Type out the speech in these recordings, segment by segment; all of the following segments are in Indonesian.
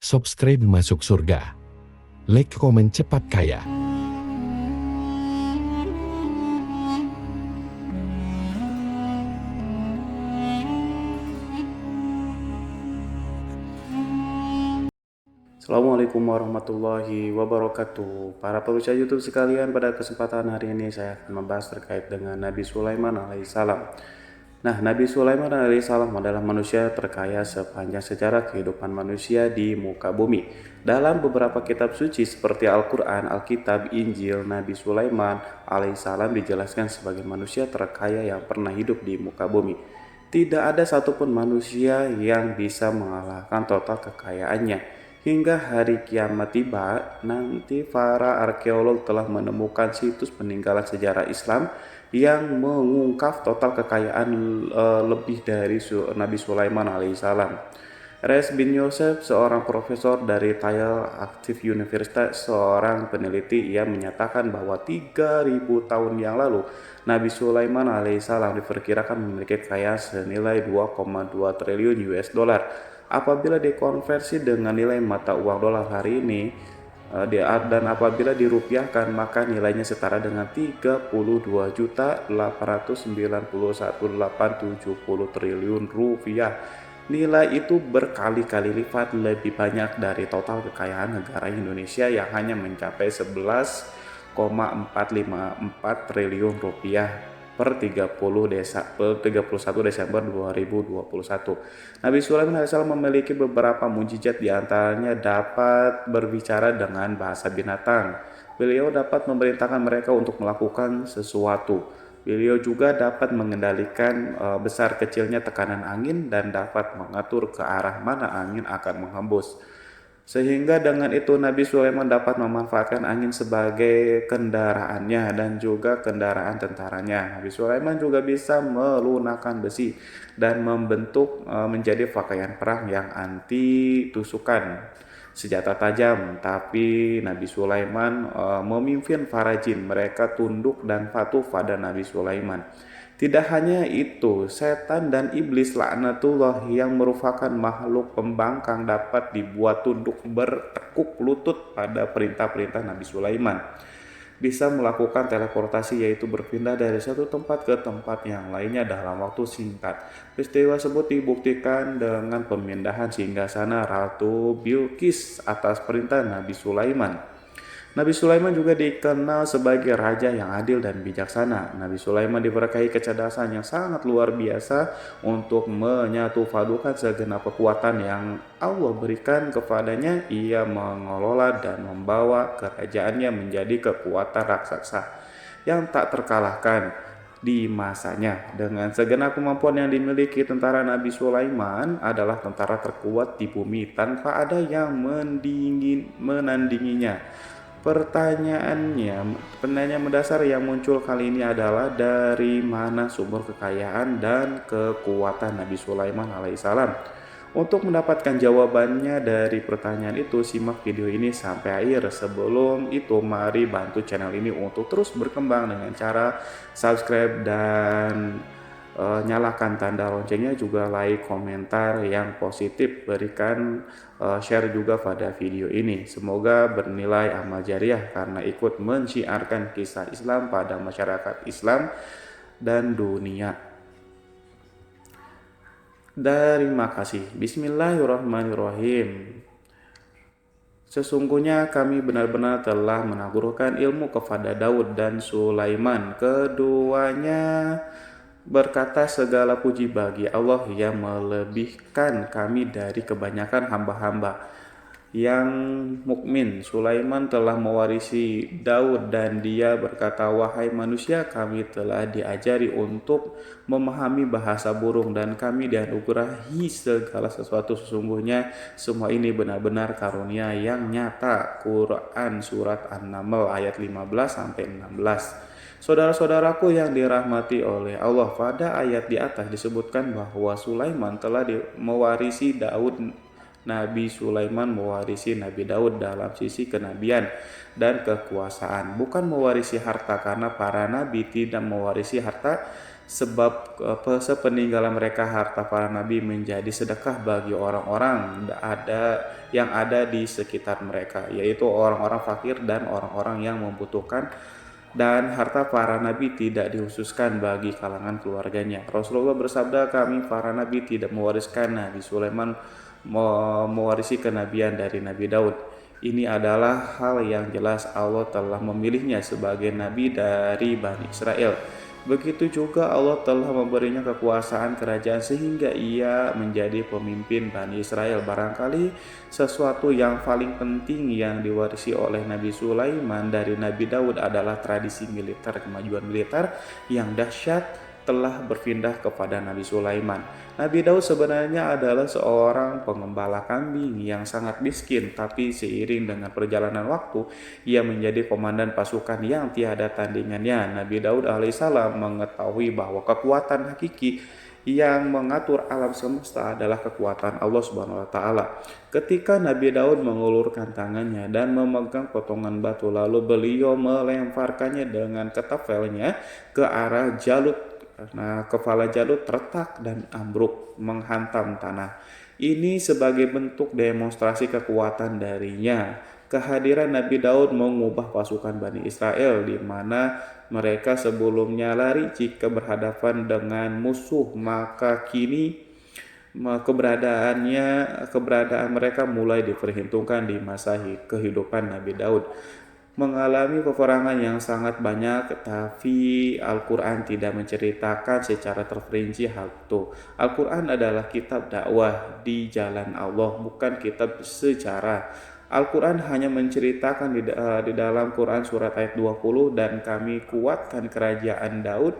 Subscribe masuk surga. Like, komen cepat kaya. Assalamualaikum warahmatullahi wabarakatuh. Para pemirsa YouTube sekalian, pada kesempatan hari ini saya akan membahas terkait dengan Nabi Sulaiman alaihissalam. Nah, Nabi Sulaiman alaihissalam adalah manusia terkaya sepanjang sejarah kehidupan manusia di muka bumi. Dalam beberapa kitab suci seperti Al-Quran, Alkitab, Injil, Nabi Sulaiman alaihissalam dijelaskan sebagai manusia terkaya yang pernah hidup di muka bumi. Tidak ada satupun manusia yang bisa mengalahkan total kekayaannya. Hingga hari kiamat tiba, nanti para arkeolog telah menemukan situs peninggalan sejarah Islam yang mengungkap total kekayaan lebih dari Nabi Sulaiman alaihissalam. Reis bin Yosef, seorang profesor dari Tel Aviv University, seorang peneliti, ia menyatakan bahwa 3000 tahun yang lalu Nabi Sulaiman alaihissalam diperkirakan memiliki kekayaan senilai 2,2 triliun US dollar. Apabila dikonversi dengan nilai mata uang dolar hari ini dan apabila dirupiahkan, maka nilainya setara dengan 32.891.870 triliun rupiah. Nilai itu berkali-kali lipat lebih banyak dari total kekayaan negara Indonesia yang hanya mencapai 11,454 triliun rupiah per 31 Desember 2021. Nabi Sulaiman AS memiliki beberapa mujizat, diantaranya dapat berbicara dengan bahasa binatang. Beliau dapat memerintahkan mereka untuk melakukan sesuatu. Beliau juga dapat mengendalikan besar kecilnya tekanan angin dan dapat mengatur ke arah mana angin akan menghembus. Sehingga dengan itu Nabi Sulaiman dapat memanfaatkan angin sebagai kendaraannya dan juga kendaraan tentaranya. Nabi Sulaiman juga bisa melunakkan besi dan membentuk menjadi pakaian perang yang anti tusukan, senjata tajam. Tapi Nabi Sulaiman memimpin para jin, mereka tunduk dan patuh pada Nabi Sulaiman. Tidak hanya itu, setan dan iblis laknatullah yang merupakan makhluk pembangkang dapat dibuat tunduk bertekuk lutut pada perintah-perintah Nabi Sulaiman. Bisa melakukan teleportasi, yaitu berpindah dari satu tempat ke tempat yang lainnya dalam waktu singkat. Peristiwa tersebut dibuktikan dengan pemindahan singgasana Ratu Bilqis atas perintah Nabi Sulaiman. Nabi Sulaiman juga dikenal sebagai raja yang adil dan bijaksana. Nabi Sulaiman diberkahi kecerdasan yang sangat luar biasa untuk menyatupadukan segenap kekuatan yang Allah berikan kepadanya. Ia mengelola dan membawa kerajaannya menjadi kekuatan raksasa yang tak terkalahkan di masanya. Dengan segenap kemampuan yang dimiliki, tentara Nabi Sulaiman adalah tentara terkuat di bumi tanpa ada yang menandinginya. Pertanyaan mendasar yang muncul kali ini adalah dari mana sumber kekayaan dan kekuatan Nabi Sulaiman alaihissalam? Untuk mendapatkan jawabannya dari pertanyaan itu, simak video ini sampai akhir. Sebelum itu, mari bantu channel ini untuk terus berkembang dengan cara subscribe dan nyalakan tanda loncengnya, juga like, komentar yang positif, berikan share juga pada video ini. Semoga bernilai amal jariah karena ikut mensiarkan kisah Islam pada masyarakat Islam dan dunia. Terima kasih. Bismillahirrahmanirrahim. Sesungguhnya kami benar-benar telah menaburkan ilmu kepada Daud dan Sulaiman. Keduanya berkata, segala puji bagi Allah yang melebihkan kami dari kebanyakan hamba-hamba yang mukmin. Sulaiman telah mewarisi Daud dan dia berkata, wahai manusia, kami telah diajari untuk memahami bahasa burung dan kami dianugerahi segala sesuatu. Sesungguhnya semua ini benar-benar karunia yang nyata. Quran Surat An-Naml ayat 15-16. Saudara-saudaraku yang dirahmati oleh Allah, pada ayat di atas disebutkan bahwa Sulaiman telah mewarisi Daud. Nabi Sulaiman mewarisi Nabi Daud dalam sisi kenabian dan kekuasaan, bukan mewarisi harta, karena para nabi tidak mewarisi harta. sebab sepeninggalan mereka harta para nabi menjadi sedekah bagi orang-orang yang ada di sekitar mereka, yaitu orang-orang fakir dan orang-orang yang membutuhkan, dan harta para nabi tidak dikhususkan bagi kalangan keluarganya. Rasulullah bersabda, kami para nabi tidak mewariskan. Nabi Sulaiman mewarisi kenabian dari Nabi Daud. Ini adalah hal yang jelas Allah telah memilihnya sebagai nabi dari Bani Israel. Begitu juga Allah telah memberinya kekuasaan kerajaan sehingga ia menjadi pemimpin Bani Israel. Barangkali sesuatu yang paling penting yang diwarisi oleh Nabi Sulaiman dari Nabi Daud adalah tradisi militer. Kemajuan militer yang dahsyat telah berpindah kepada Nabi Sulaiman. Nabi Daud sebenarnya adalah seorang pengembala kambing yang sangat miskin, tapi seiring dengan perjalanan waktu, ia menjadi komandan pasukan yang tiada tandingannya. Nabi Daud alaihissalam mengetahui bahwa kekuatan hakiki yang mengatur alam semesta adalah kekuatan Allah Subhanahu wa taala. Ketika Nabi Daud mengulurkan tangannya dan memegang potongan batu, lalu beliau melemparkannya dengan ketapelnya ke arah Jalut. Nah, kepala Jalut retak dan ambruk menghantam tanah. Ini sebagai bentuk demonstrasi kekuatan darinya. Kehadiran Nabi Daud mengubah pasukan Bani Israel di mana mereka sebelumnya lari jika berhadapan dengan musuh, maka kini keberadaan mereka mulai diperhitungkan di masa kehidupan Nabi Daud. Mengalami peperangan yang sangat banyak, tapi Al-Quran tidak menceritakan secara terperinci hal itu. Al-Quran adalah kitab dakwah di jalan Allah, bukan kitab sejarah. Al-Quran hanya menceritakan di dalam Quran surat ayat 20, dan kami kuatkan kerajaan Daud.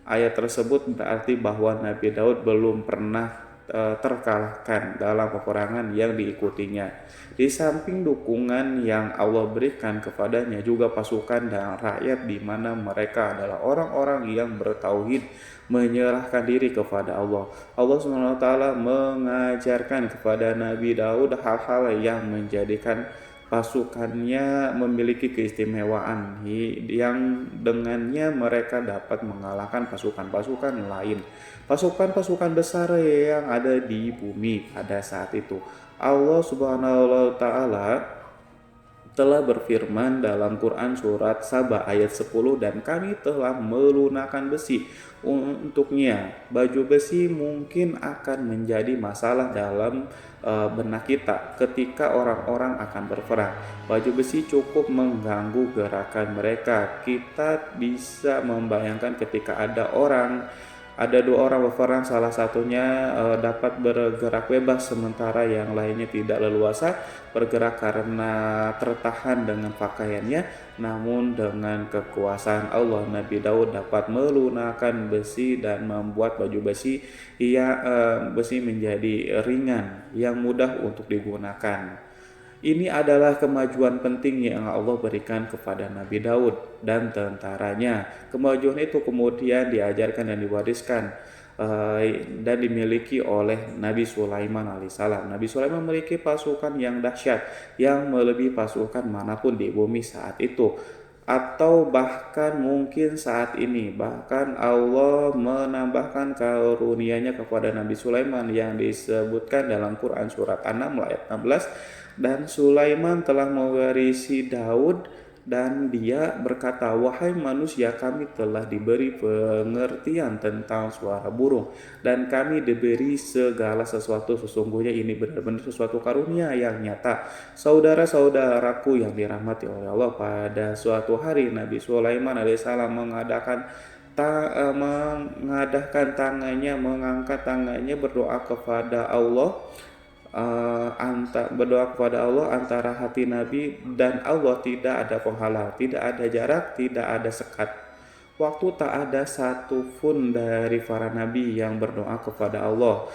Ayat tersebut berarti bahwa Nabi Daud belum pernah terkalahkan dalam peperangan yang diikutinya. Di samping dukungan yang Allah berikan kepadanya, juga pasukan dan rakyat di mana mereka adalah orang-orang yang bertauhid, menyerahkan diri kepada Allah. Allah SWT mengajarkan kepada Nabi Daud hal-hal yang menjadikan pasukannya memiliki keistimewaan yang dengannya mereka dapat mengalahkan pasukan-pasukan lain, pasukan-pasukan besar yang ada di bumi pada saat itu. Allah Subhanahu wa taala telah berfirman dalam Quran surat Saba ayat 10, dan kami telah melunakkan besi untuknya. Baju besi mungkin akan menjadi masalah dalam benak kita ketika orang-orang akan berperang. Baju besi cukup mengganggu gerakan mereka. Kita bisa membayangkan ketika ada dua orang berperang, salah satunya dapat bergerak bebas sementara yang lainnya tidak leluasa bergerak karena tertahan dengan pakaiannya. Namun dengan kekuasaan Allah, Nabi Daud dapat melunakkan besi dan membuat baju besi menjadi ringan yang mudah untuk digunakan. Ini adalah kemajuan penting yang Allah berikan kepada Nabi Daud dan tentaranya. Kemajuan itu kemudian diajarkan dan diwariskan dan dimiliki oleh Nabi Sulaiman alaihissalam. Nabi Sulaiman memiliki pasukan yang dahsyat yang melebihi pasukan manapun di bumi saat itu, atau bahkan mungkin saat ini. Bahkan Allah menambahkan karunia-Nya kepada Nabi Sulaiman yang disebutkan dalam Quran surat An-Naml ayat 16. Dan Sulaiman telah mewarisi Daud, dan dia berkata, wahai manusia, kami telah diberi pengertian tentang suara burung, dan kami diberi segala sesuatu. Sesungguhnya ini benar-benar sesuatu karunia yang nyata. Saudara-saudaraku yang dirahmati oleh Allah, pada suatu hari Nabi Sulaiman alaihissalam mengangkat tangannya berdoa kepada Allah. Berdoa kepada Allah antara hati Nabi dan Allah tidak ada penghalang, tidak ada jarak, tidak ada sekat. Waktu tak ada satu pun dari para nabi yang berdoa kepada Allah.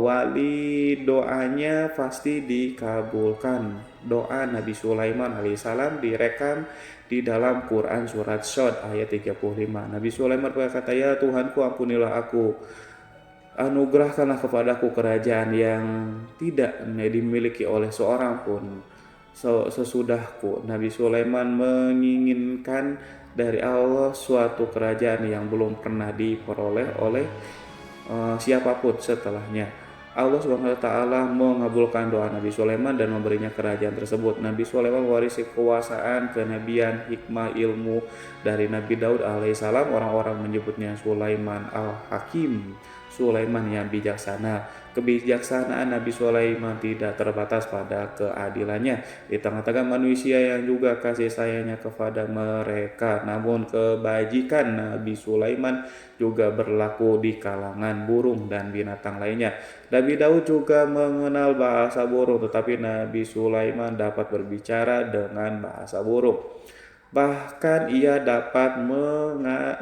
Wali doanya pasti dikabulkan. Doa Nabi Sulaiman alaihissalam direkam di dalam Quran surat Shad ayat 35. Nabi Sulaiman berkata, ya Tuhanku, ampunilah aku. Anugerahkanlah kepadaku kerajaan yang tidak dimiliki oleh seorang pun sesudahku. Nabi Sulaiman menginginkan dari Allah suatu kerajaan yang belum pernah diperoleh oleh siapapun setelahnya. Allah Subhanahu wa taala mengabulkan doa Nabi Sulaiman dan memberinya kerajaan tersebut. Nabi Sulaiman mewarisi kekuasaan, kenabian, hikmah, ilmu dari Nabi Daud alaihissalam. Orang-orang menyebutnya Sulaiman al-Hakim, Sulaiman yang bijaksana. Kebijaksanaan Nabi Sulaiman tidak terbatas pada keadilannya di tengah-tengah manusia yang juga kasih sayangnya kepada mereka. Namun kebajikan Nabi Sulaiman juga berlaku di kalangan burung dan binatang lainnya. Nabi Daud juga mengenal bahasa burung, tetapi Nabi Sulaiman dapat berbicara dengan bahasa burung. Bahkan ia dapat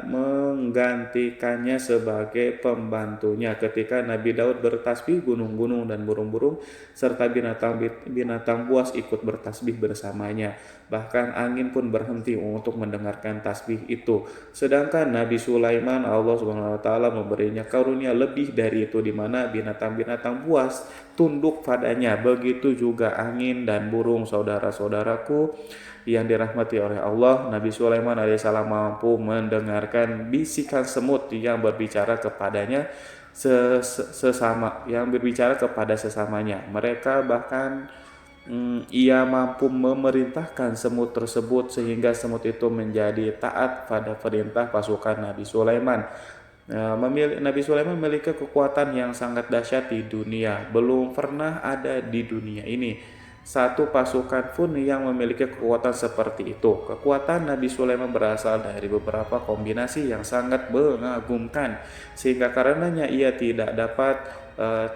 menggantikannya sebagai pembantunya ketika Nabi Daud bertasbih, gunung-gunung dan burung-burung serta binatang buas ikut bertasbih bersamanya. Bahkan angin pun berhenti untuk mendengarkan tasbih itu. Sedangkan Nabi Sulaiman, Allah Subhanahu wa taala memberinya karunia lebih dari itu, di mana binatang-binatang buas tunduk padanya. Begitu juga angin dan burung. Saudara-saudaraku yang dirahmati oleh Allah, Nabi Sulaiman alaihissalam mampu mendengarkan bisikan semut yang berbicara kepadanya kepada sesamanya. Mereka bahkan ia mampu memerintahkan semut tersebut sehingga semut itu menjadi taat pada perintah pasukan Nabi Sulaiman. Nabi Sulaiman memiliki kekuatan yang sangat dahsyat di dunia. Belum pernah ada di dunia ini satu pasukan pun yang memiliki kekuatan seperti itu. Kekuatan Nabi Sulaiman berasal dari beberapa kombinasi yang sangat mengagumkan, sehingga karenanya ia tidak dapat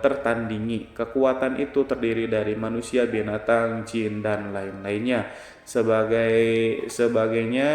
tertandingi. Kekuatan itu terdiri dari manusia, binatang, jin, dan lain-lainnya. Sebagainya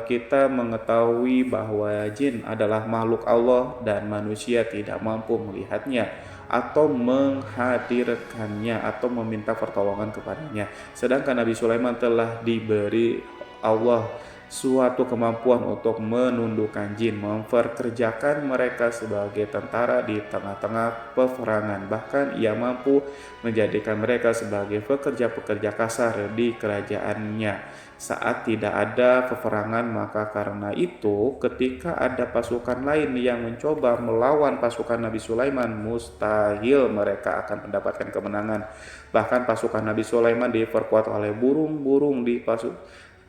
kita mengetahui bahwa jin adalah makhluk Allah dan manusia tidak mampu melihatnya atau menghadirkannya atau meminta pertolongan kepadanya. Sedangkan Nabi Sulaiman telah diberi Allah suatu kemampuan untuk menundukkan jin, memperkerjakan mereka sebagai tentara di tengah-tengah peperangan. Bahkan ia mampu menjadikan mereka sebagai pekerja-pekerja kasar di kerajaannya saat tidak ada peperangan. Maka karena itu ketika ada pasukan lain yang mencoba melawan pasukan Nabi Sulaiman, mustahil mereka akan mendapatkan kemenangan. Bahkan pasukan Nabi Sulaiman diperkuat oleh burung-burung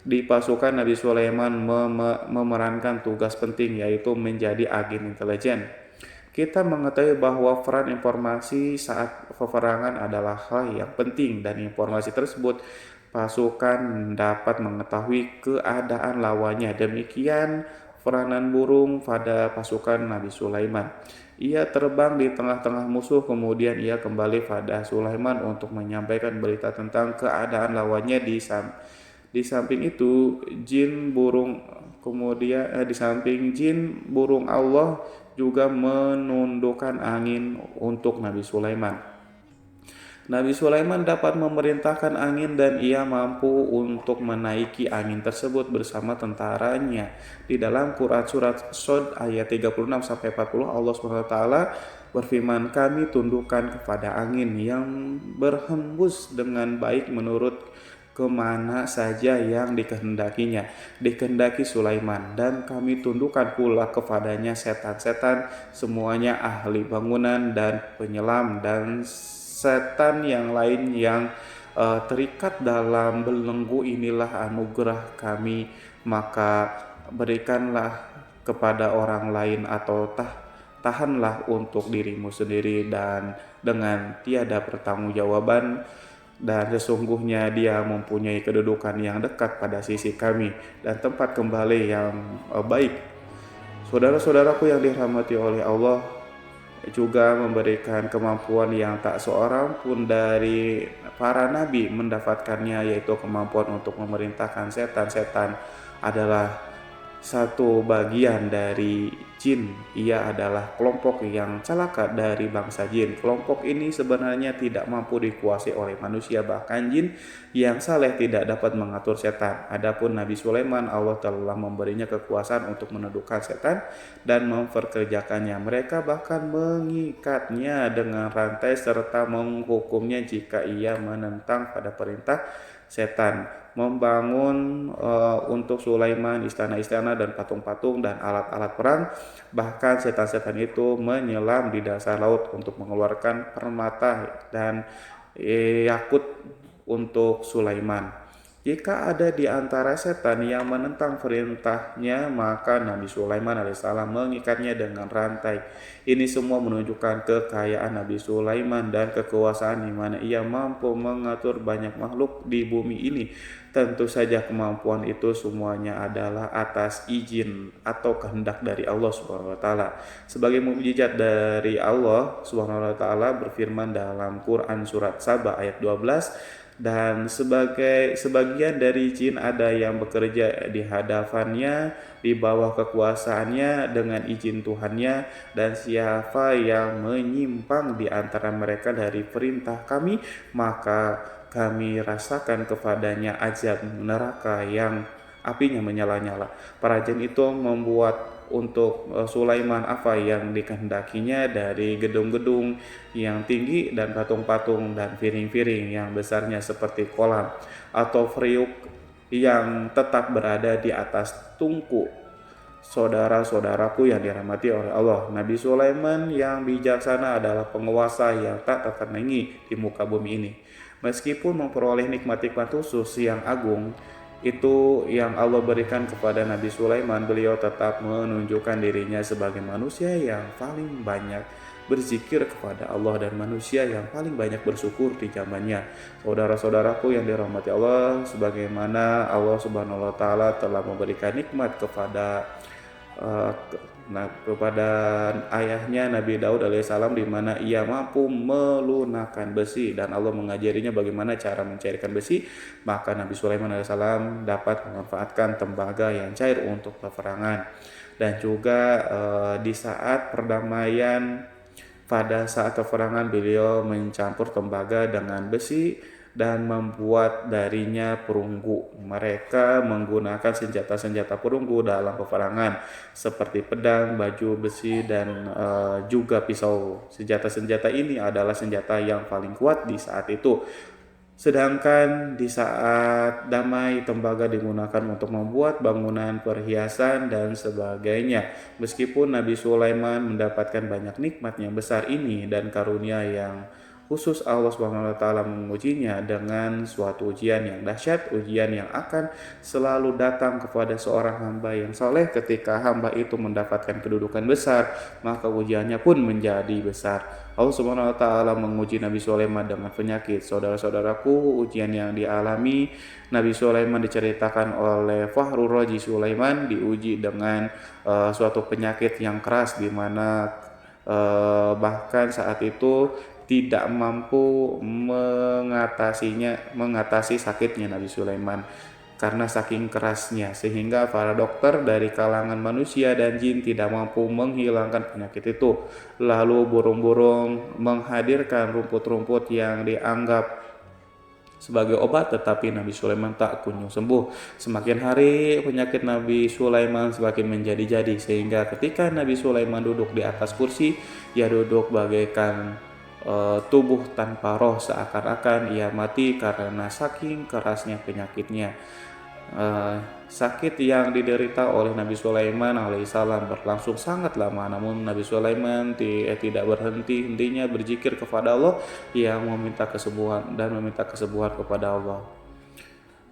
di pasukan Nabi Sulaiman memerankan tugas penting, yaitu menjadi agen intelijen. Kita mengetahui bahwa peran informasi saat peperangan adalah hal yang penting, dan informasi tersebut pasukan dapat mengetahui keadaan lawannya. Demikian peranan burung pada pasukan Nabi Sulaiman. Ia terbang di tengah-tengah musuh, kemudian ia kembali pada Sulaiman untuk menyampaikan berita tentang keadaan lawannya. Di samping itu, di samping jin, burung Allah juga menundukkan angin untuk Nabi Sulaiman. Nabi Sulaiman dapat memerintahkan angin dan ia mampu untuk menaiki angin tersebut bersama tentaranya. Di dalam Quran surat Shad ayat 36-40 Allah SWT berfirman, "Kami tundukkan kepada angin yang berhembus dengan baik menurut kemana saja yang dikehendaki Sulaiman, dan kami tundukkan pula kepadanya setan-setan, semuanya ahli bangunan dan penyelam, dan setan yang lain yang terikat dalam belenggu. Inilah anugerah kami, maka berikanlah kepada orang lain atau tahanlah untuk dirimu sendiri dan dengan tiada pertanggungjawaban, dan sesungguhnya dia mempunyai kedudukan yang dekat pada sisi kami dan tempat kembali yang baik." Saudara-saudaraku yang dirahmati oleh Allah, juga memberikan kemampuan yang tak seorang pun dari para nabi mendapatkannya, yaitu kemampuan untuk memerintahkan setan. Setan adalah satu bagian dari jin. Ia adalah kelompok yang celaka dari bangsa jin. Kelompok ini sebenarnya tidak mampu dikuasai oleh manusia, bahkan jin yang saleh tidak dapat mengatur setan. Adapun Nabi Sulaiman, Allah telah memberinya kekuasaan untuk menundukkan setan dan memperkerjakannya. Mereka bahkan mengikatnya dengan rantai serta menghukumnya jika ia menentang pada perintah setan. Membangun untuk Sulaiman istana-istana dan patung-patung dan alat-alat perang. Bahkan setan-setan itu menyelam di dasar laut untuk mengeluarkan permata dan yakut untuk Sulaiman. Jika ada di antara setan yang menentang perintahnya, maka Nabi Sulaiman alaihissalam mengikatnya dengan rantai. Ini semua menunjukkan kekayaan Nabi Sulaiman dan kekuasaan di mana ia mampu mengatur banyak makhluk di bumi ini. Tentu saja kemampuan itu semuanya adalah atas izin atau kehendak dari Allah Subhanahu wa taala. Sebagai mukjizat dari Allah Subhanahu wa taala berfirman dalam Quran surat Saba ayat 12, dan sebagian dari jin ada yang bekerja di hadapannya di bawah kekuasaannya dengan izin Tuhannya, dan siapa yang menyimpang di antara mereka dari perintah kami, maka kami rasakan kepadanya azab neraka yang apinya menyala-nyala. Para jin itu membuat untuk Sulaiman apa yang dikehendakinya dari gedung-gedung yang tinggi dan patung-patung dan piring-piring yang besarnya seperti kolam atau periuk yang tetap berada di atas tungku. Saudara-saudaraku yang dirahmati oleh Allah, Nabi Sulaiman yang bijaksana adalah penguasa yang tak tertandingi di muka bumi ini. Meskipun memperoleh nikmat-nikmat khusus yang agung itu yang Allah berikan kepada Nabi Sulaiman, beliau tetap menunjukkan dirinya sebagai manusia yang paling banyak berzikir kepada Allah dan manusia yang paling banyak bersyukur di zamannya. Saudara-saudaraku yang dirahmati Allah, sebagaimana Allah Subhanahu wa taala telah memberikan nikmat kepada kepada ayahnya Nabi Daud alaihissalam, di mana ia mampu melunakkan besi dan Allah mengajarinya bagaimana cara mencairkan besi, maka Nabi Sulaiman alaihissalam dapat memanfaatkan tembaga yang cair untuk peperangan. Dan juga di saat perdamaian, pada saat peperangan beliau mencampur tembaga dengan besi dan membuat darinya perunggu. Mereka menggunakan senjata-senjata perunggu dalam peperangan seperti pedang, baju besi, dan juga pisau. Senjata-senjata ini adalah senjata yang paling kuat di saat itu. Sedangkan di saat damai, tembaga digunakan untuk membuat bangunan, perhiasan, dan sebagainya. Meskipun Nabi Sulaiman mendapatkan banyak nikmat yang besar ini dan karunia yang khusus, Allah Subhanahu wa taala mengujinya dengan suatu ujian yang dahsyat, ujian yang akan selalu datang kepada seorang hamba yang saleh. Ketika hamba itu mendapatkan kedudukan besar, maka ujiannya pun menjadi besar. Allah Subhanahu wa taala menguji Nabi Sulaiman dengan penyakit. Saudara-saudaraku, ujian yang dialami Nabi Sulaiman diceritakan oleh Fakhrur Razi Sulaiman, diuji dengan suatu penyakit yang keras, di mana bahkan saat itu tidak mampu mengatasi sakitnya Nabi Sulaiman karena saking kerasnya, sehingga para dokter dari kalangan manusia dan jin tidak mampu menghilangkan penyakit itu. Lalu burung-burung menghadirkan rumput-rumput yang dianggap sebagai obat, tetapi Nabi Sulaiman tak kunjung sembuh. Semakin hari penyakit Nabi Sulaiman semakin menjadi-jadi, sehingga ketika Nabi Sulaiman duduk di atas kursi, ia duduk bagaikan tubuh tanpa roh, seakan-akan ia mati karena saking kerasnya penyakitnya. Sakit yang diderita oleh Nabi Sulaiman alaihissalam berlangsung sangat lama, namun Nabi Sulaiman tidak berhenti-hentinya berzikir kepada Allah yang meminta kesembuhan kepada Allah,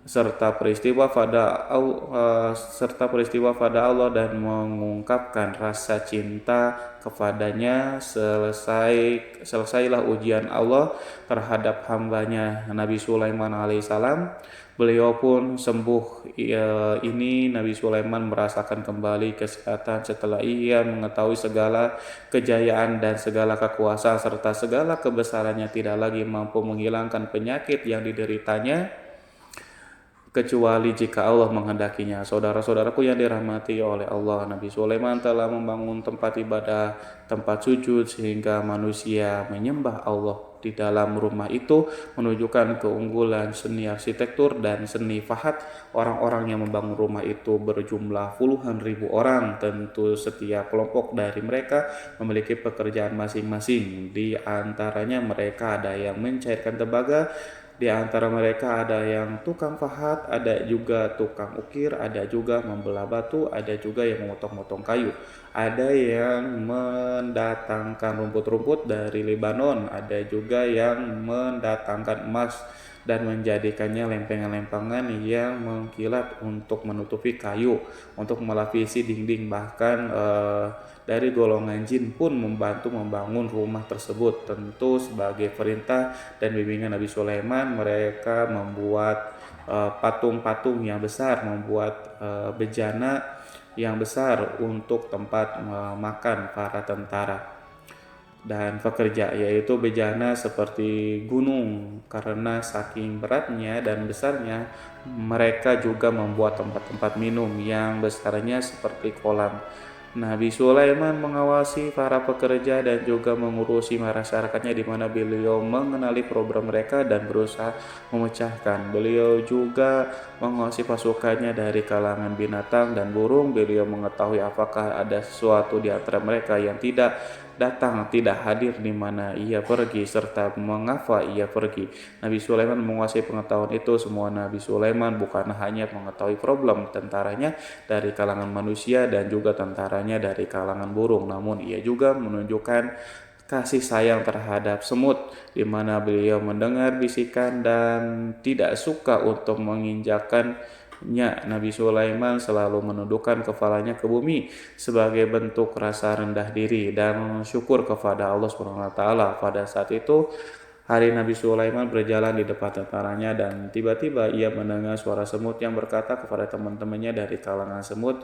serta peristiwa pada Allah dan mengungkapkan rasa cinta kepadanya. Selesailah ujian Allah terhadap hambanya Nabi Sulaiman alaihissalam. Beliau pun sembuh. Ini Nabi Sulaiman merasakan kembali kesehatan setelah ia mengetahui segala kejayaan dan segala kekuasaan serta segala kebesarannya tidak lagi mampu menghilangkan penyakit yang dideritanya. kecuali jika Allah menghendakinya. Saudara-saudaraku yang dirahmati oleh Allah, Nabi Sulaiman telah membangun tempat ibadah, tempat sujud sehingga manusia menyembah Allah di dalam rumah itu, menunjukkan keunggulan seni arsitektur dan seni fahat. Orang-orang yang membangun rumah itu berjumlah puluhan ribu orang. Tentu setiap kelompok dari mereka memiliki pekerjaan masing-masing. Di antaranya mereka ada yang mencairkan tembaga, di antara mereka ada yang tukang pahat, ada juga tukang ukir, ada juga membelah batu, ada juga yang memotong-motong kayu. Ada yang mendatangkan rumput-rumput dari Lebanon, ada juga yang mendatangkan emas dan menjadikannya lempengan-lempengan yang mengkilat untuk menutupi kayu, untuk melapisi dinding. Bahkan dari golongan jin pun membantu membangun rumah tersebut. Tentu sebagai perintah dan bimbingan Nabi Sulaiman, mereka membuat patung-patung yang besar, membuat bejana yang besar untuk tempat makan para tentara dan pekerja, yaitu bejana seperti gunung. Karena saking beratnya dan besarnya, mereka juga membuat tempat-tempat minum yang besarnya seperti kolam. Nabi Sulaiman mengawasi para pekerja dan juga mengurusi masyarakatnya, di mana beliau mengenali program mereka dan berusaha memecahkan. Beliau juga mengawasi pasukannya dari kalangan binatang dan burung. Beliau mengetahui apakah ada sesuatu di antara mereka yang tidak datang, tidak hadir, di mana ia pergi, serta mengapa ia pergi. Nabi Sulaiman menguasai pengetahuan itu. Semua Nabi Sulaiman bukan hanya mengetahui problem tentaranya dari kalangan manusia dan juga tentaranya dari kalangan burung, namun ia juga menunjukkan kasih sayang terhadap semut, di mana beliau mendengar bisikan dan tidak suka untuk menginjakkan. Nabi Sulaiman selalu menundukkan kepalanya ke bumi sebagai bentuk rasa rendah diri dan syukur kepada Allah Subhanahu wa taala. Pada saat itu, hari Nabi Sulaiman berjalan di depan tentaranya dan tiba-tiba ia mendengar suara semut yang berkata kepada teman-temannya dari kalangan semut,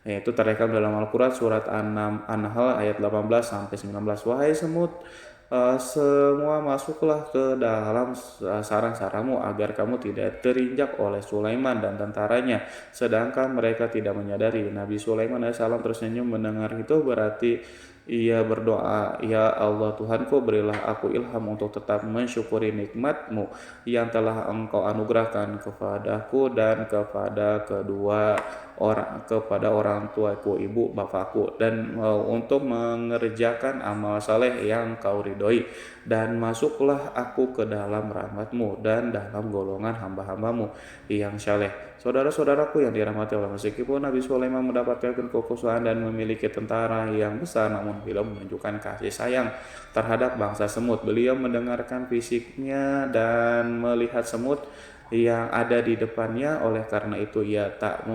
yaitu terekam dalam Al-Quran surat An-Nahl ayat 18 sampai 19. Wahai semut, semua masuklah ke dalam sarang-sarangmu agar kamu tidak terinjak oleh Sulaiman dan tentaranya, sedangkan mereka tidak menyadari. Nabi Sulaiman alaihissalam tersenyum mendengar itu, berarti ia berdoa, ya Allah Tuhanku, berilah aku ilham untuk tetap mensyukuri nikmat-Mu yang telah Engkau anugerahkan kepadaku dan kepada orang tuaku, ibu bapakku, dan untuk mengerjakan amal saleh yang Kau ridhoi, dan masuklah aku ke dalam rahmat-Mu dan dalam golongan hamba-hamba-Mu yang saleh. Saudara-saudaraku yang dirahmati Allah, meskipun Nabi Sulaiman mendapatkan kekuasaan dan memiliki tentara yang besar, namun beliau menunjukkan kasih sayang terhadap bangsa semut. Beliau mendengarkan fisiknya dan melihat semut yang ada di depannya. Oleh karena itu ia tak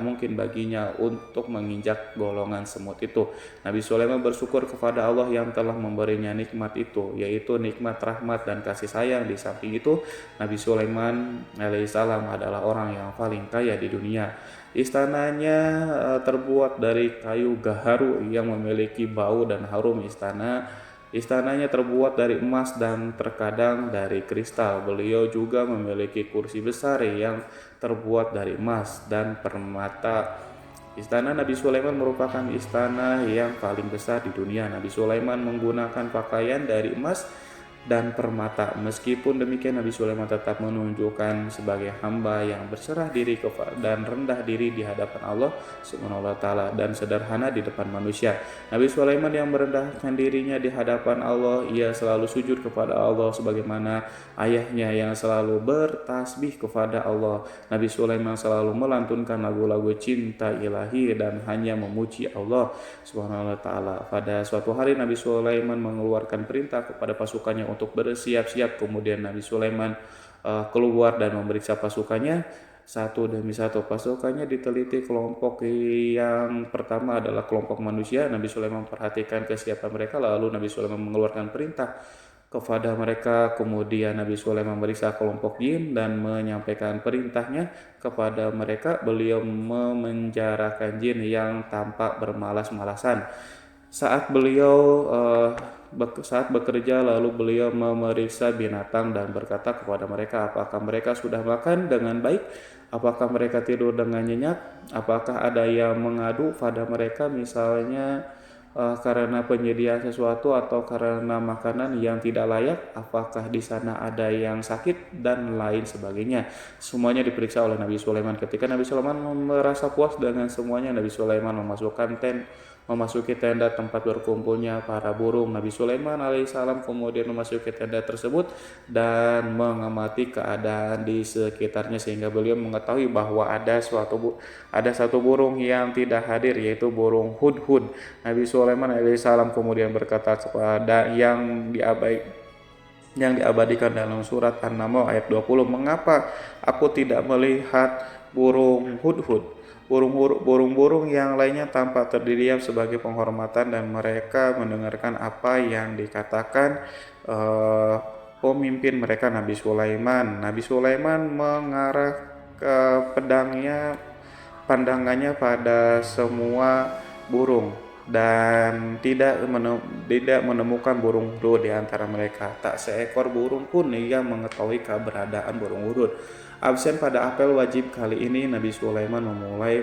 mungkin baginya untuk menginjak golongan semut itu. Nabi Sulaiman bersyukur kepada Allah yang telah memberinya nikmat itu, yaitu nikmat rahmat dan kasih sayang. Di samping itu, Nabi Sulaiman alaihissalam adalah orang yang paling kaya di dunia. Istananya terbuat dari kayu gaharu yang memiliki bau dan harum. Istananya terbuat dari emas dan terkadang dari kristal. Beliau juga memiliki kursi besar yang terbuat dari emas dan permata. Istana Nabi Sulaiman merupakan istana yang paling besar di dunia. Nabi Sulaiman menggunakan pakaian dari emas dan permata. Meskipun demikian, Nabi Sulaiman tetap menunjukkan sebagai hamba yang berserah diri dan rendah diri di hadapan Allah Subhanahu wa taala dan sederhana di depan manusia. Nabi Sulaiman yang merendahkan dirinya di hadapan Allah, ia selalu sujud kepada Allah sebagaimana ayahnya yang selalu bertasbih kepada Allah. Nabi Sulaiman selalu melantunkan lagu-lagu cinta ilahi dan hanya memuji Allah Subhanahu wa taala. Pada suatu hari Nabi Sulaiman mengeluarkan perintah kepada pasukannya untuk bersiap-siap. Kemudian Nabi Sulaiman keluar dan memeriksa pasukannya satu demi satu. Pasukannya diteliti. Kelompok yang pertama adalah kelompok manusia. Nabi Sulaiman memperhatikan kesiapan mereka, lalu Nabi Sulaiman mengeluarkan perintah kepada mereka. Kemudian Nabi Sulaiman memeriksa kelompok jin dan menyampaikan perintahnya kepada mereka. Beliau memenjarakan jin yang tampak bermalas-malasan. Saat beliau saat bekerja lalu beliau memeriksa binatang dan berkata kepada mereka, apakah mereka sudah makan dengan baik? Apakah mereka tidur dengan nyenyak? Apakah ada yang mengadu pada mereka misalnya karena penyediaan sesuatu atau karena makanan yang tidak layak? Apakah di sana ada yang sakit dan lain sebagainya? Semuanya diperiksa oleh Nabi Sulaiman. Ketika Nabi Sulaiman merasa puas dengan semuanya, Nabi Sulaiman memasuki tenda tempat berkumpulnya para burung. Nabi Sulaiman alaihissalam kemudian memasuki tenda tersebut dan mengamati keadaan di sekitarnya sehingga beliau mengetahui bahwa ada satu burung yang tidak hadir, yaitu burung hudhud. Nabi Sulaiman alaihissalam kemudian berkata kepada yang diabadikan dalam surat An-Naml ayat 20, mengapa aku tidak melihat burung hudhud? Burung-burung yang lainnya tampak terdiam sebagai penghormatan dan mereka mendengarkan apa yang dikatakan pemimpin mereka Nabi Sulaiman. Nabi Sulaiman mengarah ke pandangannya pada semua burung dan tidak menemukan burung hudud di antara mereka. Tak seekor burung pun yang mengetahui keberadaan burung hudud. Absen pada apel wajib kali ini, Nabi Sulaiman memulai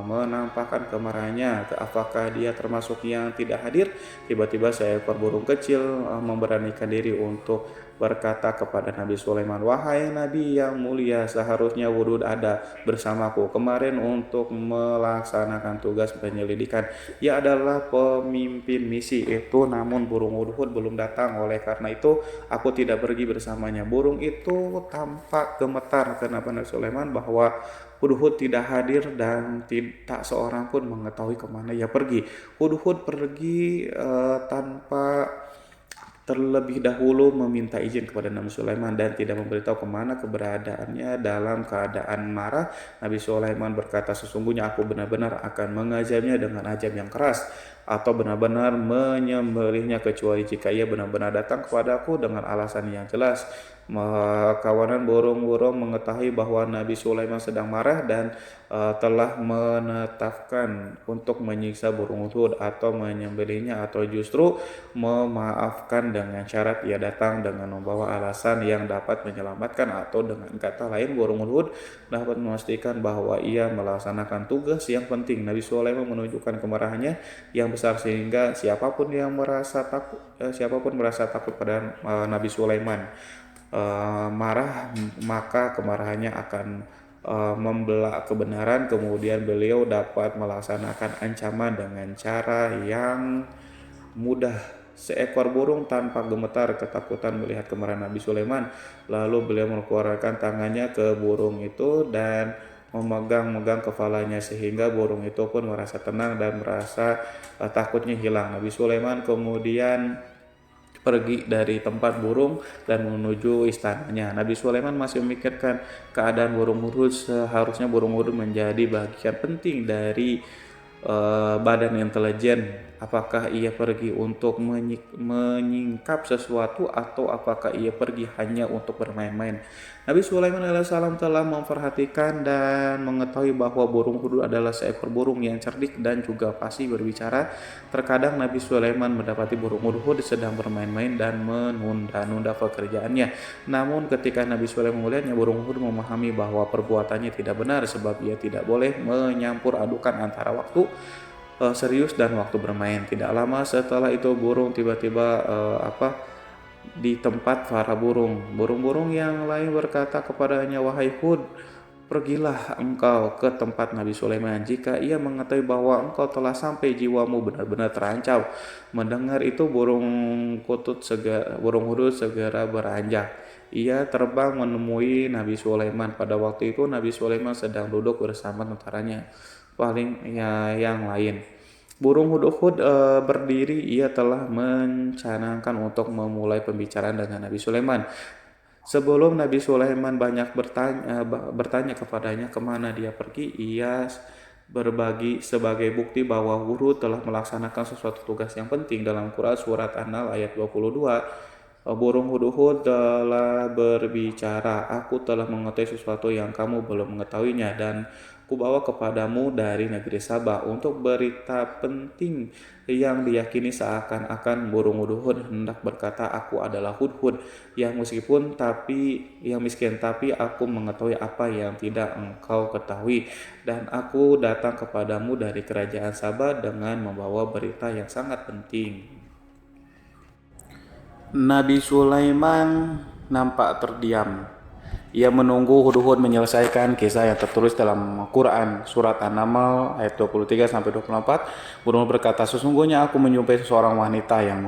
menampakkan kemarahannya. Apakah dia termasuk yang tidak hadir? Tiba-tiba seekor burung kecil memberanikan diri untuk berkata kepada Nabi Sulaiman, wahai Nabi yang mulia, seharusnya hudud ada bersamaku kemarin untuk melaksanakan tugas penyelidikan. Ia adalah pemimpin misi itu, namun burung hudhud belum datang. Oleh karena itu aku tidak pergi bersamanya. Burung itu tampak gemetar karena Nabi Sulaiman bahwa hudhud tidak hadir dan tidak seorang pun mengetahui kemana ia pergi. Hudhud pergi tanpa terlebih dahulu meminta izin kepada Nabi Sulaiman dan tidak memberitahu kemana keberadaannya. Dalam keadaan marah, Nabi Sulaiman berkata, sesungguhnya aku benar-benar akan mengazabnya dengan azab yang keras atau benar-benar menyembelihnya kecuali jika ia benar-benar datang kepadaku dengan alasan yang jelas. Kawanan burung-burung mengetahui bahwa Nabi Sulaiman sedang marah dan telah menetapkan untuk menyiksa burung hudhud atau menyembelihnya atau justru memaafkan dengan syarat ia datang dengan membawa alasan yang dapat menyelamatkan, atau dengan kata lain burung hudhud dapat memastikan bahwa ia melaksanakan tugas yang penting. Nabi Sulaiman menunjukkan kemarahannya yang besar sehingga siapapun merasa takut pada Nabi Sulaiman marah, maka kemarahannya akan membelah kebenaran. Kemudian beliau dapat melaksanakan ancaman dengan cara yang mudah. Seekor burung tanpa gemetar ketakutan melihat kemarahan Nabi Sulaiman. Lalu beliau mengeluarkan tangannya ke burung itu dan memegang kepalanya sehingga burung itu pun merasa tenang dan merasa takutnya hilang. Nabi Sulaiman kemudian pergi dari tempat burung dan menuju istananya. Nabi Sulaiman masih memikirkan keadaan burung hudhud. Seharusnya burung hudhud menjadi bagian penting dari badan intelijen. Apakah ia pergi untuk menyingkap sesuatu atau apakah ia pergi hanya untuk bermain-main? Nabi Sulaiman alaihissalam telah memperhatikan dan mengetahui bahwa burung hudhud adalah seekor burung yang cerdik dan juga fasih berbicara. Terkadang Nabi Sulaiman mendapati burung hudhud sedang bermain-main dan menunda-nunda pekerjaannya. Namun ketika Nabi Sulaiman melihatnya, burung hudhud memahami bahwa perbuatannya tidak benar sebab ia tidak boleh menyampur adukan antara waktu serius dan waktu bermain. Tidak lama setelah itu burung tiba-tiba di tempat para burung-burung yang lain berkata kepadanya, wahai Hud, pergilah engkau ke tempat Nabi Sulaiman. Jika ia mengetahui bahwa engkau telah sampai, jiwamu benar-benar terancam. Mendengar itu burung hudhud segera beranjak. Ia terbang menemui Nabi Sulaiman. Pada waktu itu Nabi Sulaiman sedang duduk bersama tentaranya yang lain. Burung hudhud berdiri. Ia telah mencanangkan untuk memulai pembicaraan dengan Nabi Sulaiman. Sebelum Nabi Sulaiman banyak bertanya kepadanya kemana dia pergi, ia berbagi sebagai bukti bahwa hudhud telah melaksanakan sesuatu tugas yang penting. Dalam Quran surat An-Nahl ayat 22, burung hudhud telah berbicara, aku telah mengetahui sesuatu yang kamu belum mengetahuinya, dan kubawa kepadamu dari negeri Sabah untuk berita penting yang diyakini seakan-akan burung hudhud hendak berkata, aku adalah hudhud yang miskin, tapi aku mengetahui apa yang tidak engkau ketahui, dan aku datang kepadamu dari kerajaan Sabah dengan membawa berita yang sangat penting. Nabi Sulaiman nampak terdiam. Ia menunggu hudhud menyelesaikan kisah yang tertulis dalam Quran surat An-Naml ayat 23-24. Hudhud berkata, sesungguhnya aku menjumpai seseorang wanita yang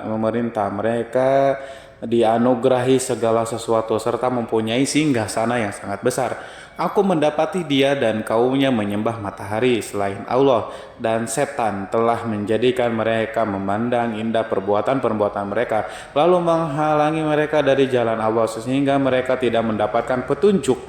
memerintah mereka dianugerahi segala sesuatu serta mempunyai singgasana yang sangat besar. Aku mendapati dia dan kaumnya menyembah matahari selain Allah, dan setan telah menjadikan mereka memandang indah perbuatan-perbuatan mereka, lalu menghalangi mereka dari jalan Allah sehingga mereka tidak mendapatkan petunjuk.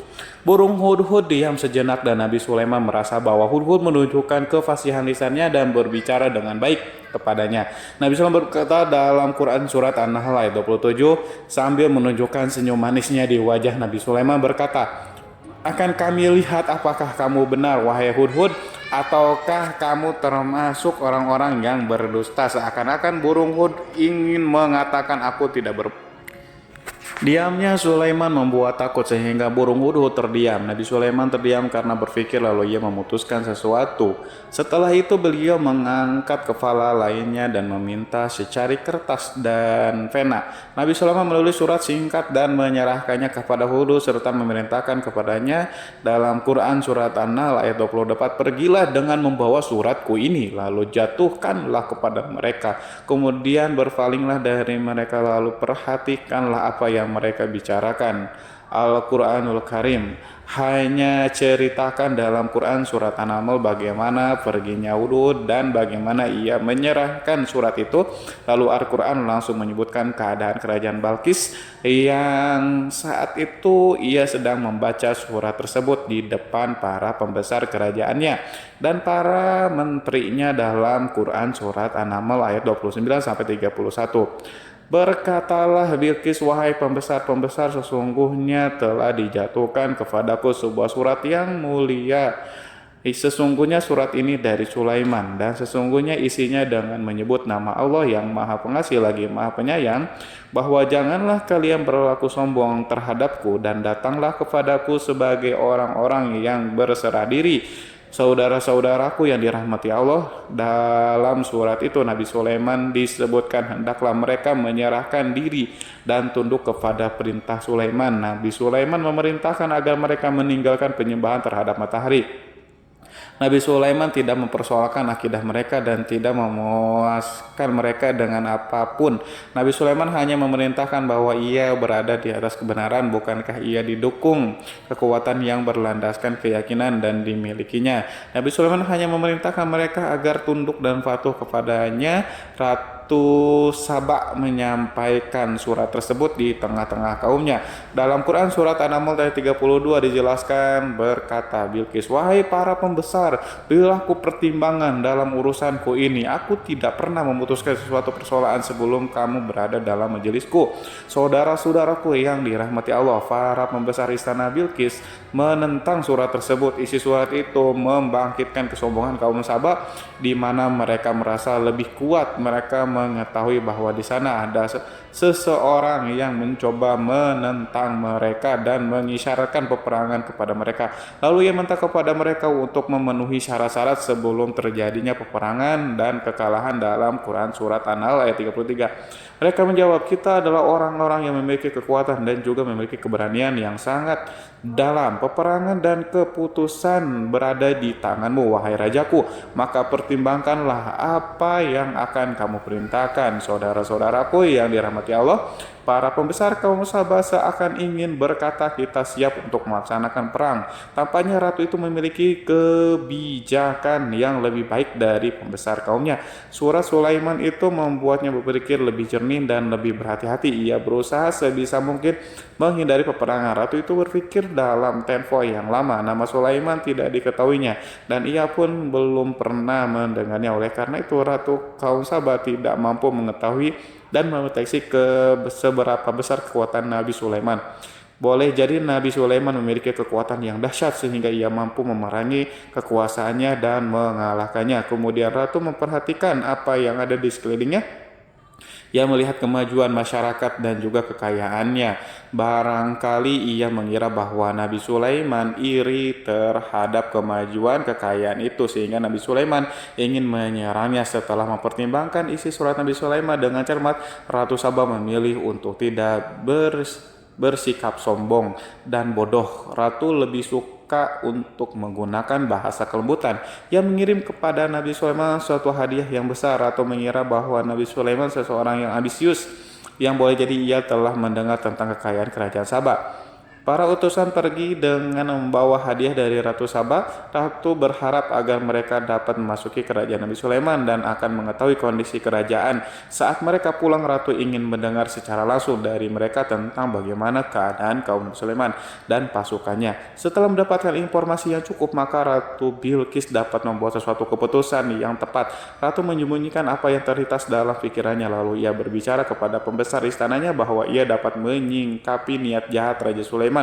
Burung hudhud diam sejenak dan Nabi Sulaiman merasa bahwa hudhud menunjukkan kefasihan lisannya dan berbicara dengan baik kepadanya. Nabi Sulaiman berkata dalam Quran surat An-Nahl ayat 27 sambil menunjukkan senyum manisnya di wajah Nabi Sulaiman berkata, akan kami lihat apakah kamu benar wahai hudhud, ataukah kamu termasuk orang-orang yang berdusta. Seakan-akan burung hud ingin mengatakan aku tidak Diamnya Sulaiman membuat takut sehingga burung hudhud terdiam. Nabi Sulaiman terdiam karena berpikir, lalu ia memutuskan sesuatu. Setelah itu beliau mengangkat kepala lainnya dan meminta secari kertas dan pena. Nabi Sulaiman menulis surat singkat dan menyerahkannya kepada hudhud serta memerintahkan kepadanya dalam Quran surat An-Nahl ayat 24, pergilah dengan membawa suratku ini, lalu jatuhkanlah kepada mereka, kemudian berpalinglah dari mereka, lalu perhatikanlah apa yang mereka bicarakan. Al-Quranul Karim hanya ceritakan dalam Quran surat An-Naml bagaimana perginya hudhud dan bagaimana ia menyerahkan surat itu. Lalu Al-Quran langsung menyebutkan keadaan kerajaan Balqis yang saat itu ia sedang membaca surat tersebut di depan para pembesar kerajaannya dan para menterinya dalam Quran surat An-Naml ayat 29-31. Berkatalah Bilqis, wahai pembesar-pembesar, sesungguhnya telah dijatuhkan kepadaku sebuah surat yang mulia. Sesungguhnya surat ini dari Sulaiman, dan sesungguhnya isinya dengan menyebut nama Allah yang Maha Pengasih lagi Maha Penyayang, bahwa janganlah kalian berlaku sombong terhadapku dan datanglah kepadaku sebagai orang-orang yang berserah diri. Saudara-saudaraku yang dirahmati Allah, dalam surat itu Nabi Sulaiman disebutkan hendaklah mereka menyerahkan diri dan tunduk kepada perintah Sulaiman. Nabi Sulaiman memerintahkan agar mereka meninggalkan penyembahan terhadap matahari. Nabi Sulaiman tidak mempersoalkan akidah mereka dan tidak memuaskan mereka dengan apapun. Nabi Sulaiman hanya memerintahkan bahwa ia berada di atas kebenaran, bukankah ia didukung kekuatan yang berlandaskan keyakinan dan dimilikinya. Nabi Sulaiman hanya memerintahkan mereka agar tunduk dan patuh kepadanya. Ratu Saba menyampaikan surat tersebut di tengah-tengah kaumnya. Dalam Quran surat An-Naml ayat 32 dijelaskan berkata Bilqis, wahai para pembesar, berilah aku pertimbangan dalam urusanku ini. Aku tidak pernah memutuskan sesuatu persoalan sebelum kamu berada dalam majelisku. Saudara-saudaraku yang dirahmati Allah, para pembesar istana Bilqis menentang surat tersebut. Isi surat itu membangkitkan kesombongan kaum Saba, di mana mereka merasa lebih kuat. Mereka mengetahui bahwa di sana ada seseorang yang mencoba menentang mereka dan mengisyaratkan peperangan kepada mereka. Lalu ia minta kepada mereka untuk memenuhi syarat-syarat sebelum terjadinya peperangan dan kekalahan dalam Quran surat An-Nahl ayat 33. Mereka menjawab, kita adalah orang-orang yang memiliki kekuatan dan juga memiliki keberanian yang sangat dalam. Peperangan dan keputusan berada di tanganmu, wahai rajaku. Maka pertimbangkanlah apa yang akan kamu perintahkan. Saudara-saudaraku yang dirahmati Allah, para pembesar kaum Sabah seakan ingin berkata kita siap untuk melaksanakan perang. Tampaknya ratu itu memiliki kebijakan yang lebih baik dari pembesar kaumnya. Surat Sulaiman itu membuatnya berpikir lebih jernih dan lebih berhati-hati. Ia berusaha sebisa mungkin menghindari peperangan. Ratu itu berpikir dalam tempo yang lama. Nama Sulaiman tidak diketahuinya dan ia pun belum pernah mendengarnya. Oleh karena itu ratu kaum Sabah tidak mampu mengetahui dan mendeteksi seberapa besar kekuatan Nabi Sulaiman. Boleh jadi Nabi Sulaiman memiliki kekuatan yang dahsyat sehingga ia mampu memerangi kekuasaannya dan mengalahkannya. Kemudian ratu memperhatikan apa yang ada di sekelilingnya. Ia melihat kemajuan masyarakat dan juga kekayaannya. Barangkali ia mengira bahwa Nabi Sulaiman iri terhadap kemajuan kekayaan itu sehingga Nabi Sulaiman ingin menyerangnya. Setelah mempertimbangkan isi surat Nabi Sulaiman dengan cermat, Ratu Saba memilih untuk tidak bersikap sombong dan bodoh. Ratu lebih suka untuk menggunakan bahasa kelembutan. Ia mengirim kepada Nabi Sulaiman suatu hadiah yang besar. Ratu mengira bahwa Nabi Sulaiman seseorang yang ambisius, yang boleh jadi ia telah mendengar tentang kekayaan kerajaan Sabah. Para utusan pergi dengan membawa hadiah dari Ratu Saba. Ratu berharap agar mereka dapat memasuki kerajaan Nabi Sulaiman dan akan mengetahui kondisi kerajaan. Saat mereka pulang, Ratu ingin mendengar secara langsung dari mereka tentang bagaimana keadaan kaum Nabi Sulaiman dan pasukannya. Setelah mendapatkan informasi yang cukup, maka Ratu Bilqis dapat membuat sesuatu keputusan yang tepat. Ratu menyembunyikan apa yang terlintas dalam pikirannya, lalu ia berbicara kepada pembesar istananya bahwa ia dapat menyingkapi niat jahat Raja Sulaiman.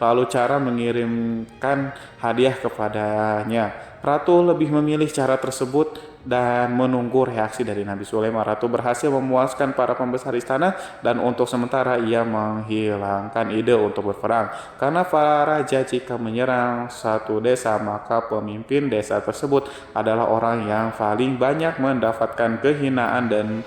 Lalu cara mengirimkan hadiah kepadanya. Ratu lebih memilih cara tersebut dan menunggu reaksi dari Nabi Sulaiman. Ratu berhasil memuaskan para pembesar istana dan untuk sementara ia menghilangkan ide untuk berperang. Karena para raja jika menyerang satu desa, maka pemimpin desa tersebut adalah orang yang paling banyak mendapatkan kehinaan dan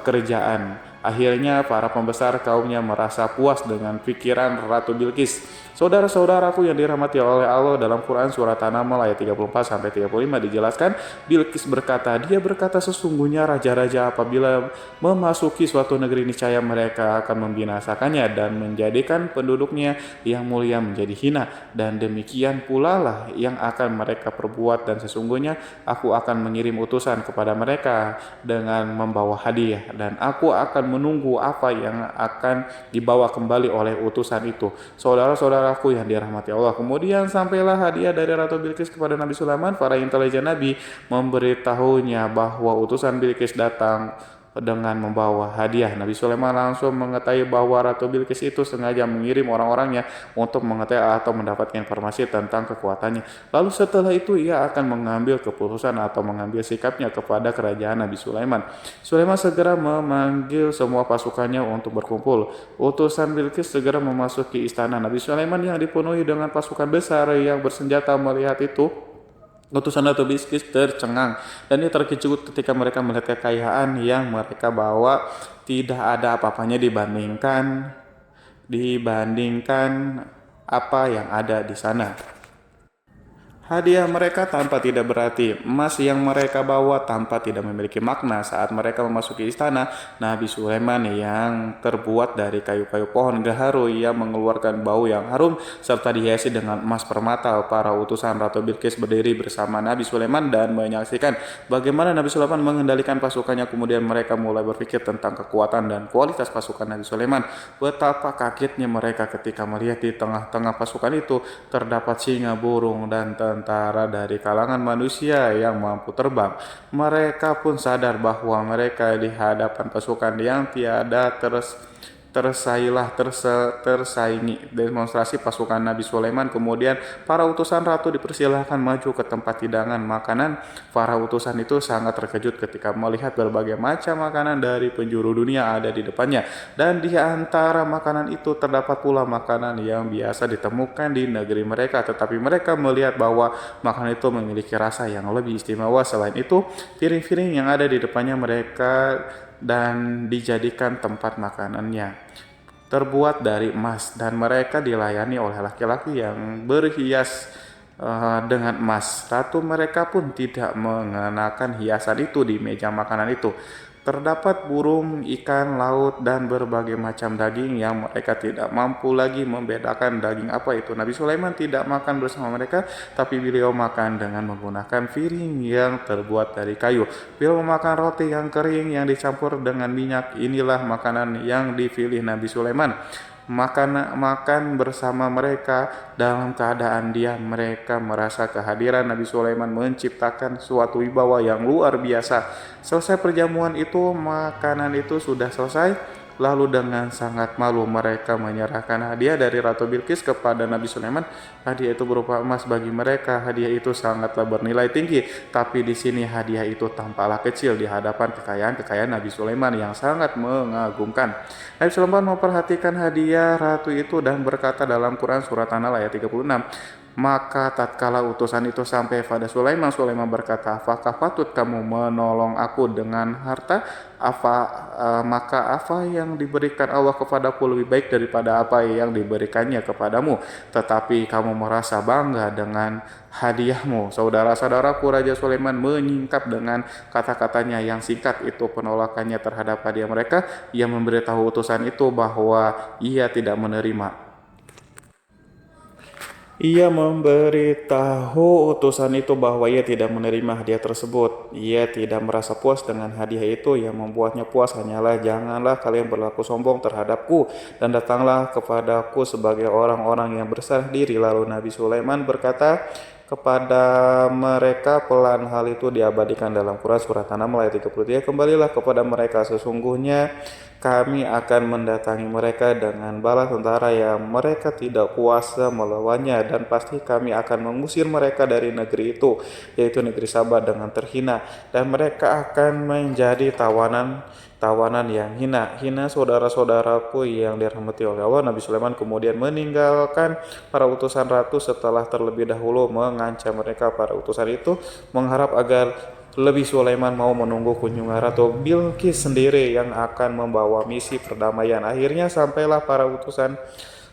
kerjaan. Akhirnya para pembesar kaumnya merasa puas dengan pikiran Ratu Bilqis. Saudara-saudaraku yang dirahmati oleh Allah, dalam Quran surat An-Naml ayat 34-35 dijelaskan, Bilqis berkata, dia berkata sesungguhnya raja-raja apabila memasuki suatu negeri niscaya mereka akan membinasakannya dan menjadikan penduduknya yang mulia menjadi hina, dan demikian pula lah yang akan mereka perbuat, dan sesungguhnya aku akan mengirim utusan kepada mereka dengan membawa hadiah, dan aku akan menunggu apa yang akan dibawa kembali oleh utusan itu. Saudara-saudaraku yang dirahmati Allah, kemudian sampailah hadiah dari Ratu Bilqis kepada Nabi Sulaiman. Para intelijen Nabi memberitahunya bahwa utusan Bilqis datang dengan membawa hadiah. Nabi Sulaiman langsung mengetahui bahwa Ratu Bilqis itu sengaja mengirim orang-orangnya untuk mengetahui atau mendapatkan informasi tentang kekuatannya. Lalu setelah itu ia akan mengambil keputusan atau mengambil sikapnya kepada kerajaan Nabi Sulaiman. Sulaiman segera memanggil semua pasukannya untuk berkumpul. Utusan Bilqis segera memasuki istana. Nabi Sulaiman yang dipenuhi dengan pasukan besar yang bersenjata melihat itu, utusan Ratu Bilqis tercengang dan ia terkejut ketika mereka melihat kekayaan yang mereka bawa tidak ada apa-apanya dibandingkan apa yang ada di sana. Hadiah mereka tanpa tidak berarti, emas yang mereka bawa tanpa tidak memiliki makna. Saat mereka memasuki istana Nabi Sulaiman yang terbuat dari kayu-kayu pohon gaharu, ia mengeluarkan bau yang harum serta dihiasi dengan emas permata. Para utusan Ratu Bilqis berdiri bersama Nabi Sulaiman dan menyaksikan bagaimana Nabi Sulaiman mengendalikan pasukannya. Kemudian mereka mulai berpikir tentang kekuatan dan kualitas pasukan Nabi Sulaiman. Betapa kagetnya mereka ketika melihat di tengah-tengah pasukan itu terdapat singa, burung, dan tentara dari kalangan manusia yang mampu terbang. Mereka pun sadar bahwa mereka di hadapan pasukan yang tiada tersaingi. Demonstrasi pasukan Nabi Sulaiman. Kemudian para utusan ratu dipersilahkan maju ke tempat hidangan makanan. Para utusan itu sangat terkejut ketika melihat berbagai macam makanan dari penjuru dunia ada di depannya, dan di antara makanan itu terdapat pula makanan yang biasa ditemukan di negeri mereka, tetapi mereka melihat bahwa makanan itu memiliki rasa yang lebih istimewa. Selain itu, piring-piring yang ada di depannya mereka dan dijadikan tempat makanannya terbuat dari emas, dan mereka dilayani oleh laki-laki yang berhias dengan emas. Ratu mereka pun tidak mengenakan hiasan itu di meja makanan itu. Terdapat burung, ikan laut, dan berbagai macam daging yang mereka tidak mampu lagi membedakan daging apa itu. Nabi Sulaiman tidak makan bersama mereka, tapi beliau makan dengan menggunakan piring yang terbuat dari kayu. Beliau memakan roti yang kering yang dicampur dengan minyak. Inilah makanan yang dipilih Nabi Sulaiman. Makan bersama mereka dalam keadaan diam. Mereka merasa kehadiran Nabi Sulaiman menciptakan suatu wibawa yang luar biasa. Selesai perjamuan itu, makanan itu sudah selesai. Lalu dengan sangat malu mereka menyerahkan hadiah dari Ratu Bilqis kepada Nabi Sulaiman. Hadiah itu berupa emas. Bagi mereka hadiah itu sangatlah bernilai tinggi, tapi di sini hadiah itu tampaklah kecil di hadapan kekayaan Nabi Sulaiman yang sangat mengagumkan. Nabi Sulaiman memperhatikan hadiah ratu itu dan berkata dalam Quran surat An-Nahl ayat 36, maka tatkala utusan itu sampai pada Sulaiman, Sulaiman berkata, apakah patut kamu menolong aku dengan harta? Maka apa yang diberikan Allah kepadaku lebih baik daripada apa yang diberikannya kepadamu, tetapi kamu merasa bangga dengan hadiahmu. Saudara-saudaraku, Raja Sulaiman menyingkap dengan kata-katanya yang singkat itu penolakannya terhadap hadiah mereka. Ia memberitahu utusan itu bahwa ia tidak menerima. Ia memberitahu utusan itu bahwa ia tidak menerima hadiah tersebut. Ia tidak merasa puas dengan hadiah itu. Yang membuatnya puas hanyalah, janganlah kalian berlaku sombong terhadapku dan datanglah kepadaku sebagai orang-orang yang berserah diri. Lalu Nabi Sulaiman berkata kepada mereka, pelan hal itu diabadikan dalam Quran surat An-Naml ayat 33, kembalilah kepada mereka, sesungguhnya kami akan mendatangi mereka dengan bala tentara yang mereka tidak kuasa melawannya, dan pasti kami akan mengusir mereka dari negeri itu, yaitu negeri Sabah, dengan terhina, dan mereka akan menjadi tawanan yang hina. Saudara-saudaraku yang dirahmati oleh Allah, Nabi Sulaiman kemudian meninggalkan para utusan ratu setelah terlebih dahulu mengancam mereka. Para utusan itu mengharap agar lebih Sulaiman mau menunggu kunjungan Ratu Bilqis sendiri yang akan membawa misi perdamaian. Akhirnya sampailah para utusan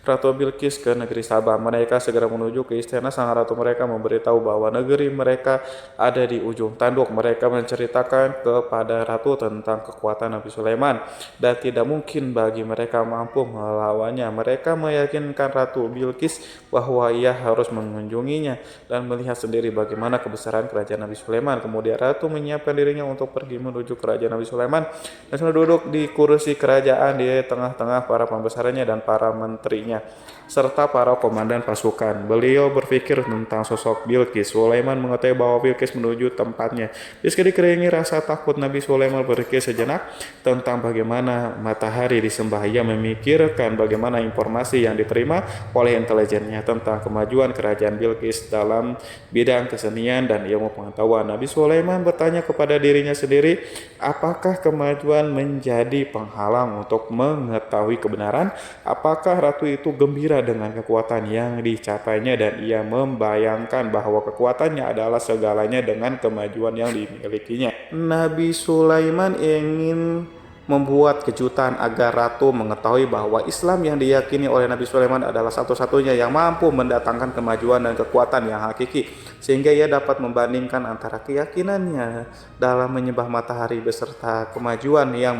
Ratu Bilqis ke negeri Sabah. Mereka segera menuju ke istana sang ratu. Mereka memberitahu bahwa negeri mereka ada di ujung tanduk. Mereka menceritakan kepada ratu tentang kekuatan Nabi Sulaiman dan tidak mungkin bagi mereka mampu melawannya. Mereka meyakinkan Ratu Bilqis bahwa ia harus mengunjunginya dan melihat sendiri bagaimana kebesaran kerajaan Nabi Sulaiman. Kemudian ratu menyiapkan dirinya untuk pergi menuju kerajaan Nabi Sulaiman dan sudah duduk di kursi kerajaan di tengah-tengah para pembesarnya dan para menterinya serta para komandan pasukan. Beliau berpikir tentang sosok Bilqis. Sulaiman mengetahui bahwa Bilqis menuju tempatnya. Meski dikelilingi rasa takut, Nabi Sulaiman berpikir sejenak tentang bagaimana matahari disembah. Ia memikirkan bagaimana informasi yang diterima oleh intelijennya tentang kemajuan kerajaan Bilqis dalam bidang kesenian dan ilmu pengetahuan. Nabi Sulaiman bertanya kepada dirinya sendiri, apakah kemajuan menjadi penghalang untuk mengetahui kebenaran? Apakah ratu itu gembira dengan kekuatan yang dicapainya, dan ia membayangkan bahwa kekuatannya adalah segalanya dengan kemajuan yang dimilikinya. Nabi Sulaiman ingin membuat kejutan agar ratu mengetahui bahwa Islam yang diyakini oleh Nabi Sulaiman adalah satu-satunya yang mampu mendatangkan kemajuan dan kekuatan yang hakiki, sehingga ia dapat membandingkan antara keyakinannya dalam menyembah matahari beserta kemajuan yang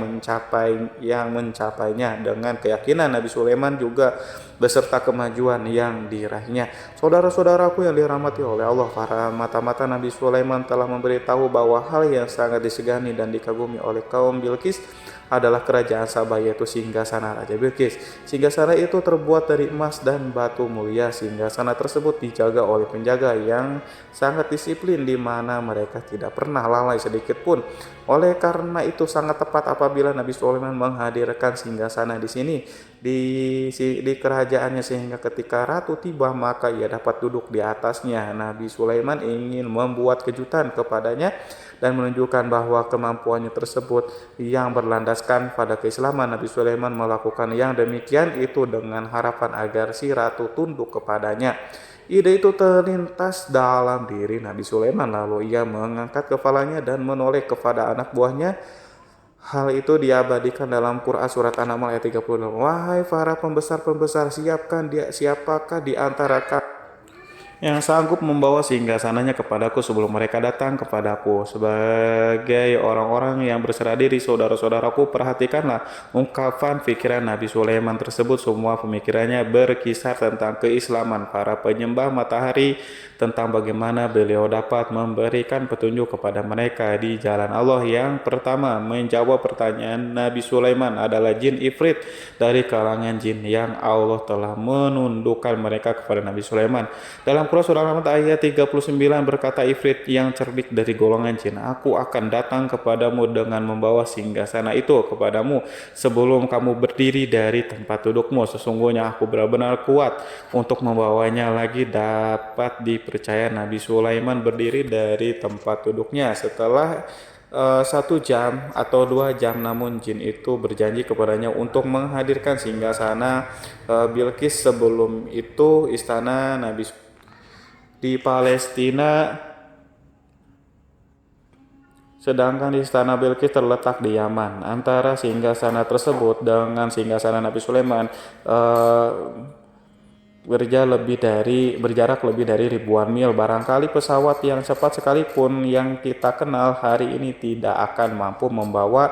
mencapainya dengan keyakinan Nabi Sulaiman juga beserta kemajuan yang diraihnya. Saudara-saudaraku yang dirahmati oleh Allah, para mata-mata Nabi Sulaiman telah memberitahu bahwa hal yang sangat disegani dan dikagumi oleh kaum Bilqis adalah kerajaan Sabah, yaitu singgasana Raja Bilqis. Singgasana itu terbuat dari emas dan batu mulia. Singgasana tersebut dijaga oleh penjaga yang sangat disiplin, di mana mereka tidak pernah lalai sedikit pun. Oleh karena itu sangat tepat apabila Nabi Sulaiman menghadirkan singgasana di sini di kerajaannya, sehingga ketika ratu tiba maka ia dapat duduk di atasnya. Nabi Sulaiman ingin membuat kejutan kepadanya dan menunjukkan bahwa kemampuannya tersebut yang berlandaskan pada keislaman. Nabi Sulaiman melakukan yang demikian itu dengan harapan agar si ratu tunduk kepadanya. Ide itu terlintas dalam diri Nabi Sulaiman, lalu ia mengangkat kepalanya dan menoleh kepada anak buahnya. Hal itu diabadikan dalam Quran surat An-Naml ayat 36. Wahai para pembesar-pembesar, siapakah di antara kalian yang sanggup membawa singgasananya kepadaku sebelum mereka datang kepadaku? Sebagai orang-orang yang berserah diri, saudara-saudaraku, perhatikanlah ungkapan pikiran Nabi Sulaiman tersebut. Semua pemikirannya berkisar tentang keislaman para penyembah matahari, tentang bagaimana beliau dapat memberikan petunjuk kepada mereka di jalan Allah. Yang pertama menjawab pertanyaan Nabi Sulaiman adalah jin Ifrit dari kalangan jin yang Allah telah menundukkan mereka kepada Nabi Sulaiman. Dalam dalam Quran surah Al-Rahman ayat 39 berkata Ifrit yang cerdik dari golongan jin, aku akan datang kepadamu dengan membawa singgasana itu kepadamu sebelum kamu berdiri dari tempat dudukmu. Sesungguhnya aku benar-benar kuat untuk membawanya lagi. Dapat dipercaya Nabi Sulaiman berdiri dari tempat duduknya setelah 1 jam atau 2 jam, namun jin itu berjanji kepadanya untuk menghadirkan singgasana Bilqis. Sebelum itu istana Nabi di Palestina, sedangkan istana Bilqis terletak di Yaman. Antara singgasana tersebut dengan singgasana Nabi Sulaiman berjarak lebih dari ribuan mil. Barangkali pesawat yang cepat sekalipun yang kita kenal hari ini tidak akan mampu membawa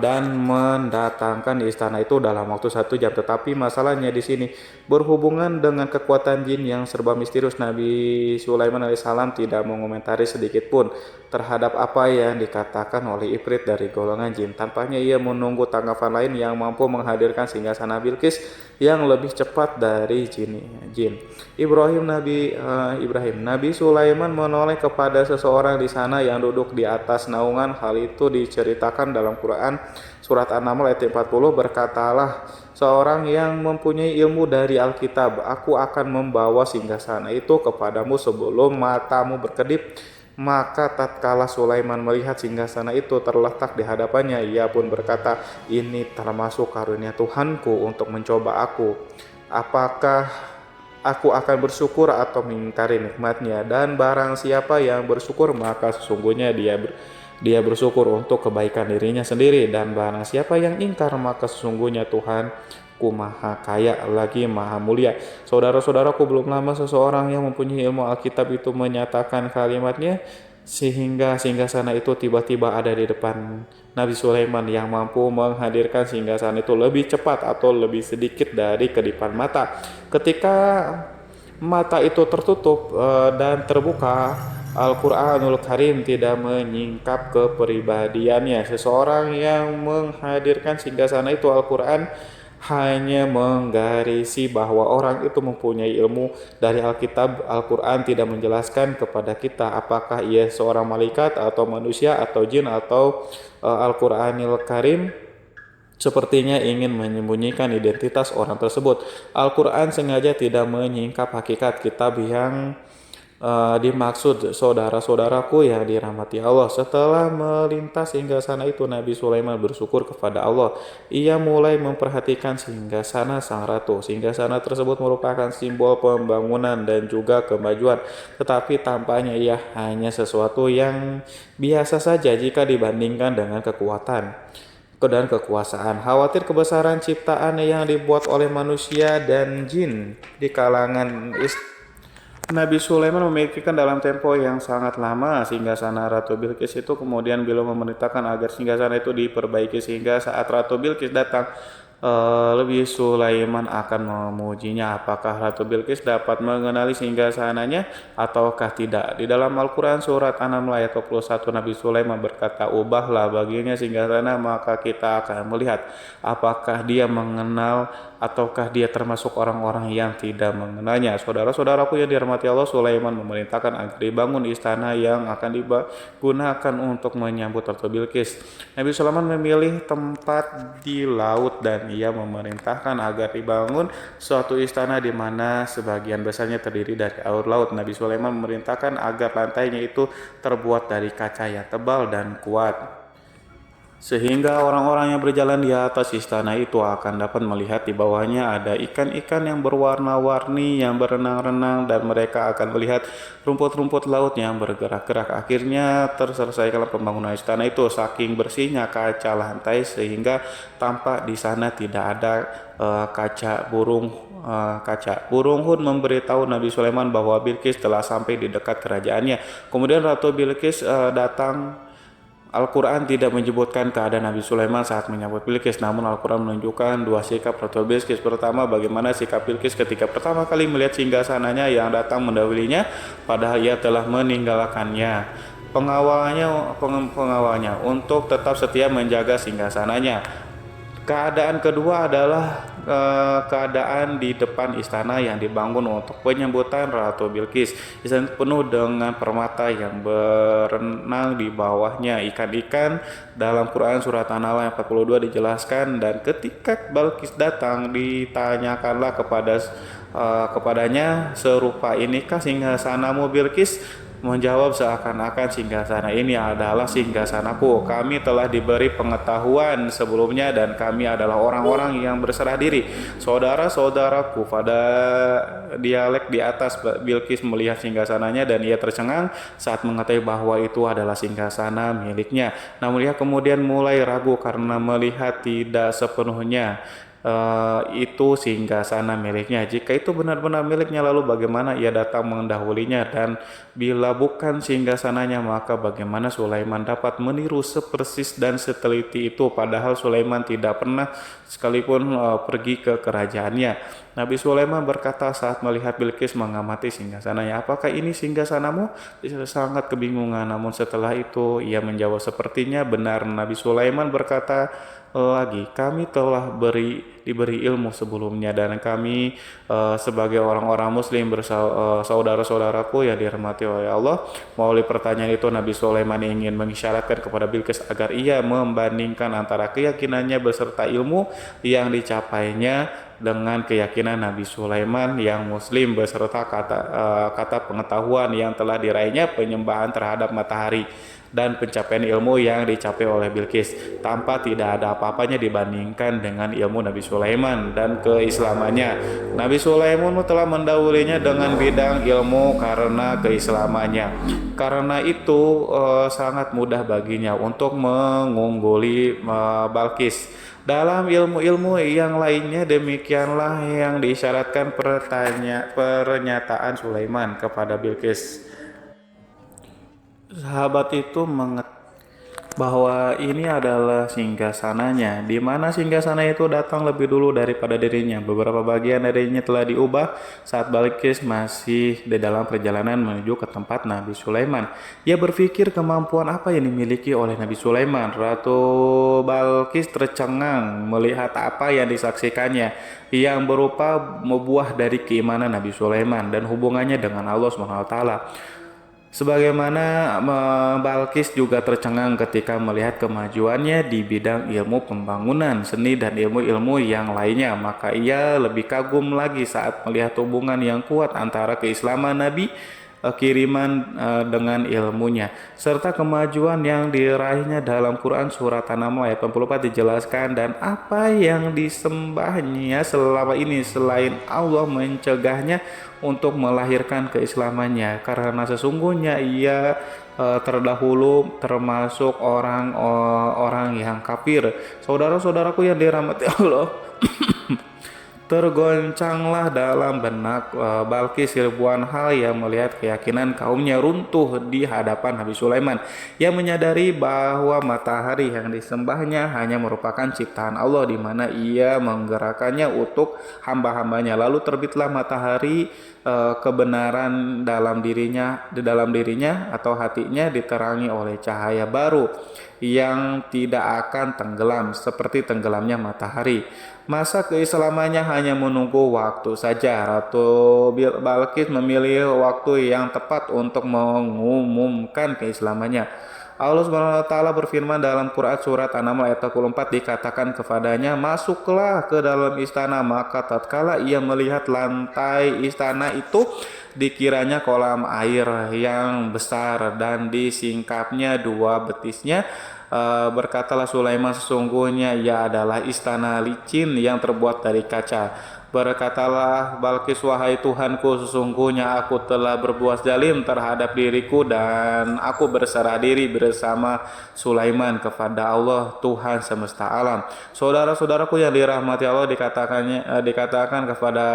dan mendatangkan di istana itu dalam waktu 1 jam. Tetapi masalahnya di sini berhubungan dengan kekuatan jin yang serba misterius. Nabi Sulaiman alaihissalam tidak mengomentari sedikit pun terhadap apa yang dikatakan oleh Ifrit dari golongan jin. Tampaknya ia menunggu tanggapan lain yang mampu menghadirkan singgasana Bilqis yang lebih cepat dari jin. Nabi Sulaiman menoleh kepada seseorang di sana yang duduk di atas naungan. Hal itu diceritakan dalam Quran surat An-Naml ayat 40. Berkatalah seorang yang mempunyai ilmu dari Alkitab, aku akan membawa singgasana itu kepadamu sebelum matamu berkedip. Maka tatkala Sulaiman melihat singgasana itu terletak di hadapannya, ia pun berkata, ini termasuk karunia Tuhanku untuk mencoba aku. Apakah aku akan bersyukur atau mengingkari nikmatnya? Dan barang siapa yang bersyukur, maka sesungguhnya dia bersyukur untuk kebaikan dirinya sendiri. Dan barang siapa yang ingkar, maka sesungguhnya Tuhanku maha kaya lagi maha mulia. Saudara-saudaraku, belum lama seseorang yang mempunyai ilmu Alkitab itu menyatakan kalimatnya sehingga singgasana itu tiba-tiba ada di depan Nabi Sulaiman yang mampu menghadirkan singgasana itu lebih cepat atau lebih sedikit dari kedipan mata. Ketika mata itu tertutup dan terbuka, Al-Quranul Karim tidak menyingkap kepribadiannya. Seseorang yang menghadirkan singgasana itu Al-Quran hanya menggarisi bahwa orang itu mempunyai ilmu dari Alkitab. Al-Quran tidak menjelaskan kepada kita apakah ia seorang malaikat atau manusia atau jin atau Al-Quranul Karim sepertinya ingin menyembunyikan identitas orang tersebut. Al-Quran sengaja tidak menyingkap hakikat kitab yang dimaksud. Saudara-saudaraku yang dirahmati Allah, setelah melintas singgasana itu, Nabi Sulaiman bersyukur kepada Allah. Ia mulai memperhatikan singgasana sang ratu. Singgasana tersebut merupakan simbol pembangunan dan juga kemajuan, tetapi tampaknya ia hanya sesuatu yang biasa saja jika dibandingkan dengan kekuatan dan kekuasaan. Khawatir kebesaran ciptaan yang dibuat oleh manusia dan jin di kalangan Nabi Sulaiman memikirkan dalam tempo yang sangat lama singgasana Ratu Bilqis itu. Kemudian beliau memerintahkan agar singgasana itu diperbaiki sehingga saat Ratu Bilqis datang, lebih Sulaiman akan memujinya. Apakah Ratu Bilqis dapat mengenali singgasananya ataukah tidak? Di dalam Al-Quran surat An-Naml ayat 21 Nabi Sulaiman berkata, ubahlah baginya singgasana maka kita akan melihat apakah dia mengenal ataukah dia termasuk orang-orang yang tidak mengenalnya. Saudara-saudaraku yang dirahmati Allah, Sulaiman memerintahkan agar dibangun istana yang akan digunakan untuk menyambut Ratu Bilqis. Nabi Sulaiman memilih tempat di laut dan ia memerintahkan agar dibangun suatu istana di mana sebagian besarnya terdiri dari air laut. Nabi Sulaiman memerintahkan agar lantainya itu terbuat dari kaca yang tebal dan kuat, sehingga orang-orang yang berjalan di atas istana itu akan dapat melihat di bawahnya ada ikan-ikan yang berwarna-warni yang berenang-renang, dan mereka akan melihat rumput-rumput laut yang bergerak-gerak. Akhirnya terselesaikan pembangunan istana itu. Saking bersihnya kaca lantai sehingga tampak di sana tidak ada kaca. Burung Hud memberitahu Nabi Sulaiman bahwa Bilqis telah sampai di dekat kerajaannya. Kemudian Ratu Bilqis datang. Al-Quran tidak menyebutkan keadaan Nabi Sulaiman saat menyambut Bilqis, namun Al-Quran menunjukkan dua sikap Ratu Bilqis. Pertama, bagaimana sikap Bilqis ketika pertama kali melihat singgasananya yang datang mendahulunya, padahal ia telah meninggalkannya pengawalnya untuk tetap setia menjaga singgasananya. Keadaan kedua adalah keadaan di depan istana yang dibangun untuk penyambutan Ratu Bilqis. Istana penuh dengan permata yang berenang di bawahnya ikan-ikan. Dalam Quran surat An-Nahl ayat 42 dijelaskan, dan ketika Bilqis datang ditanyakanlah kepadanya, serupa inikah singgasanamu Bilqis? Menjawab seakan-akan singgasana ini adalah singgasanaku. Kami telah diberi pengetahuan sebelumnya dan kami adalah orang-orang yang berserah diri. Saudara-saudaraku, pada dialek di atas Bilqis melihat singgasananya dan ia tercengang saat mengetahui bahwa itu adalah singgasana miliknya. Namun ia kemudian mulai ragu karena melihat tidak sepenuhnya itu singgasana miliknya. Jika itu benar-benar miliknya, lalu bagaimana ia datang mendahulinya? Dan bila bukan singgasananya, maka bagaimana Sulaiman dapat meniru sepersis dan seteliti itu, padahal Sulaiman tidak pernah sekalipun pergi ke kerajaannya. Nabi Sulaiman berkata saat melihat Bilqis mengamati singgasananya, apakah ini singgasanamu? Dia sangat kebingungan, namun setelah itu ia menjawab, sepertinya benar. Nabi Sulaiman berkata lagi, kami telah diberi ilmu sebelumnya dan kami sebagai orang-orang muslim saudara-saudaraku yang dirahmati oleh Allah. Melalui pertanyaan itu Nabi Sulaiman ingin mengisyaratkan kepada Bilqis agar ia membandingkan antara keyakinannya beserta ilmu yang dicapainya dengan keyakinan Nabi Sulaiman yang muslim beserta kata pengetahuan yang telah diraihnya penyembahan terhadap matahari dan pencapaian ilmu yang dicapai oleh Bilqis tanpa tidak ada apa-apanya dibandingkan dengan ilmu Nabi Sulaiman dan keislamannya. Nabi Sulaiman telah mendahulunya dengan bidang ilmu karena keislamannya. Karena itu sangat mudah baginya untuk mengungguli Bilqis. Dalam ilmu-ilmu yang lainnya demikianlah yang diisyaratkan pernyataan Sulaiman kepada Bilqis. Sahabat itu mengetahui bahwa ini adalah singgasananya, di mana singgasana itu datang lebih dulu daripada dirinya. Beberapa bagian darinya telah diubah saat Bilqis masih di dalam perjalanan menuju ke tempat Nabi Sulaiman. Ia berpikir kemampuan apa yang dimiliki oleh Nabi Sulaiman. Ratu Bilqis tercengang melihat apa yang disaksikannya yang berupa buah dari keimanan Nabi Sulaiman dan hubungannya dengan Allah SWT. Sebagaimana Bilqis juga tercengang ketika melihat kemajuannya di bidang ilmu pembangunan, seni, dan ilmu-ilmu yang lainnya. Maka ia lebih kagum lagi saat melihat hubungan yang kuat antara keislaman Nabi kiriman dengan ilmunya serta kemajuan yang diraihnya. Dalam Quran surat An-Naml ayat 84 dijelaskan, dan apa yang disembahnya selama ini selain Allah mencegahnya untuk melahirkan keislamannya, karena sesungguhnya ia terdahulu termasuk orang-orang yang kafir. Saudara-saudaraku yang dirahmati Allah, tergoncanglah dalam benak Bilqis ribuan hal yang melihat keyakinan kaumnya runtuh di hadapan Nabi Sulaiman yang menyadari bahwa matahari yang disembahnya hanya merupakan ciptaan Allah, di mana ia menggerakkannya untuk hamba-hambanya. Lalu terbitlah matahari, kebenaran di dalam dirinya atau hatinya diterangi oleh cahaya baru yang tidak akan tenggelam seperti tenggelamnya matahari. Masa keislamannya hanya menunggu waktu saja. Ratu Bilqis memilih waktu yang tepat untuk mengumumkan keislamannya. Allah SWT berfirman dalam Quran surat An-Naml ayat 44, dikatakan kepadanya, masuklah ke dalam istana. Maka tatkala ia melihat lantai istana itu, dikiranya kolam air yang besar dan disingkapnya dua betisnya. Berkatalah Sulaiman, sesungguhnya ia adalah istana licin yang terbuat dari kaca. Berkatalah Bilqis, wahai Tuhanku, sesungguhnya aku telah berbuat zalim terhadap diriku dan aku berserah diri bersama Sulaiman kepada Allah Tuhan semesta alam. Saudara-saudaraku yang dirahmati Allah, dikatakan kepada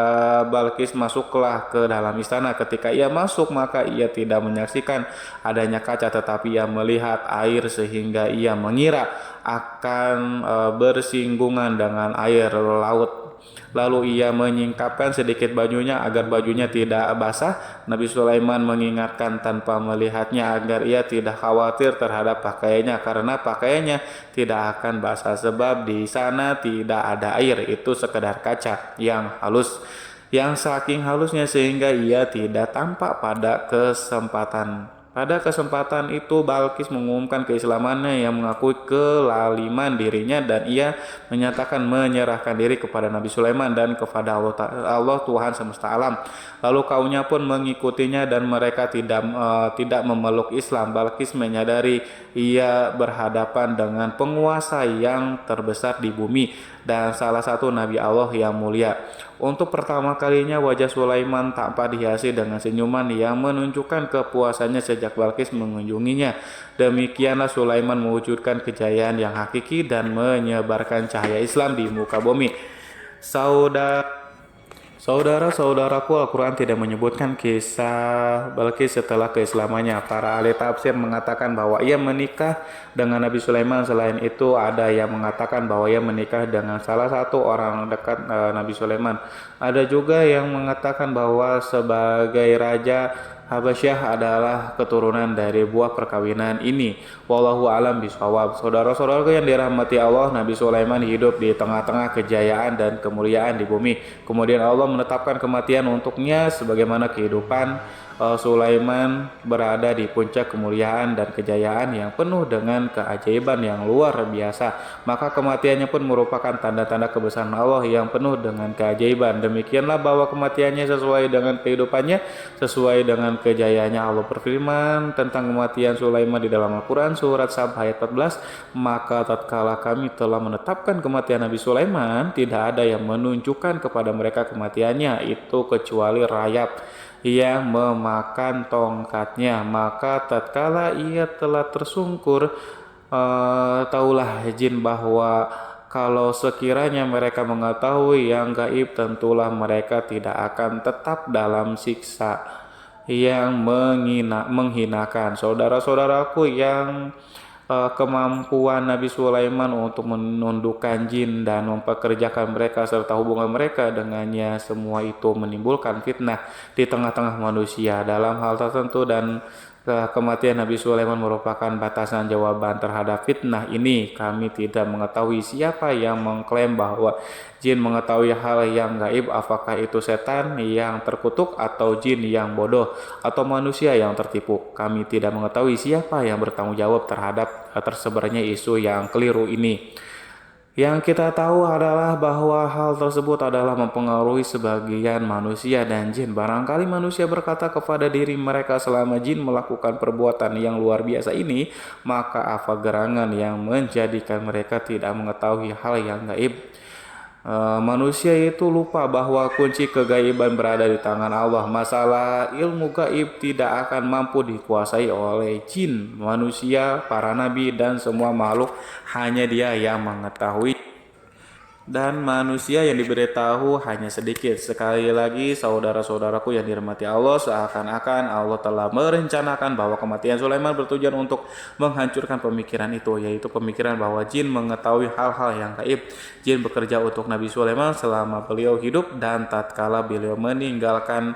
Bilqis, masuklah ke dalam istana. Ketika ia masuk, maka ia tidak menyaksikan adanya kaca, tetapi ia melihat air sehingga ia mengira akan bersinggungan dengan air laut. Lalu ia ia menyingkapkan sedikit bajunya agar bajunya tidak basah, Nabi Sulaiman mengingatkan tanpa melihatnya agar ia tidak khawatir terhadap pakaiannya karena pakaiannya tidak akan basah sebab di sana tidak ada air, itu sekedar kaca yang halus yang saking halusnya sehingga ia tidak tampak pada kesempatan itu Balkis mengumumkan keislamannya yang mengakui kelaliman dirinya dan ia menyatakan menyerahkan diri kepada Nabi Sulaiman dan kepada Allah Tuhan semesta alam. Lalu kaumnya pun mengikutinya dan mereka tidak memeluk Islam. Balkis menyadari ia berhadapan dengan penguasa yang terbesar di bumi dan salah satu Nabi Allah yang mulia. Untuk pertama kalinya wajah Sulaiman tampak dihiasi dengan senyuman yang menunjukkan kepuasannya sejak Balkis mengunjunginya. Demikianlah Sulaiman mewujudkan kejayaan yang hakiki dan menyebarkan cahaya Islam di muka bumi. Saudara-saudaraku, Al-Quran tidak menyebutkan kisah Balkis setelah keislamannya. Para ahli tafsir mengatakan bahwa ia menikah dengan Nabi Sulaiman. Selain itu, ada yang mengatakan bahwa ia menikah dengan salah satu orang dekat Nabi Sulaiman. Ada juga yang mengatakan bahwa sebagai raja Habasyah adalah keturunan dari buah perkawinan ini. Wallahu alam bishawab. Saudara-saudaraku yang dirahmati Allah, Nabi Sulaiman hidup di tengah-tengah kejayaan dan kemuliaan di bumi. Kemudian Allah menetapkan kematian untuknya sebagaimana kehidupan. Sulaiman berada di puncak kemuliaan dan kejayaan yang penuh dengan keajaiban yang luar biasa. Maka kematiannya pun merupakan tanda-tanda kebesaran Allah yang penuh dengan keajaiban. Demikianlah bahwa kematiannya sesuai dengan kehidupannya, sesuai dengan kejayaannya. Allah berfirman tentang kematian Sulaiman di dalam Al-Quran surat Sab ayat 14. Maka tatkala kami telah menetapkan kematian Nabi Sulaiman, tidak ada yang menunjukkan kepada mereka kematiannya itu kecuali rayap yang memakan tongkatnya. Maka tatkala ia telah tersungkur, taulah jin bahwa kalau sekiranya mereka mengetahui yang gaib, tentulah mereka tidak akan tetap dalam siksa yang menghinakan. Saudara-saudaraku yang kemampuan Nabi Sulaiman untuk menundukkan jin dan mempekerjakan mereka serta hubungan mereka dengannya, semua itu menimbulkan fitnah di tengah-tengah manusia dalam hal tertentu, dan kematian Nabi Sulaiman merupakan batasan jawaban terhadap fitnah ini. Kami tidak mengetahui siapa yang mengklaim bahwa jin mengetahui hal yang gaib, apakah itu setan yang terkutuk atau jin yang bodoh atau manusia yang tertipu. Kami tidak mengetahui siapa yang bertanggung jawab terhadap tersebarnya isu yang keliru ini. Yang kita tahu adalah bahwa hal tersebut adalah mempengaruhi sebagian manusia dan jin. Barangkali manusia berkata kepada diri mereka, selama jin melakukan perbuatan yang luar biasa ini, maka apa gerangan yang menjadikan mereka tidak mengetahui hal yang gaib? Manusia itu lupa bahwa kunci kegaiban berada di tangan Allah. Masalah ilmu gaib tidak akan mampu dikuasai oleh jin, manusia, para nabi, dan semua makhluk. Hanya Dia yang mengetahui, dan manusia yang diberitahu hanya sedikit. Sekali lagi, saudara-saudaraku yang dirahmati Allah, seakan-akan Allah telah merencanakan bahwa kematian Sulaiman bertujuan untuk menghancurkan pemikiran itu, yaitu pemikiran bahwa jin mengetahui hal-hal yang gaib. Jin bekerja untuk Nabi Sulaiman selama beliau hidup, dan tatkala beliau meninggalkan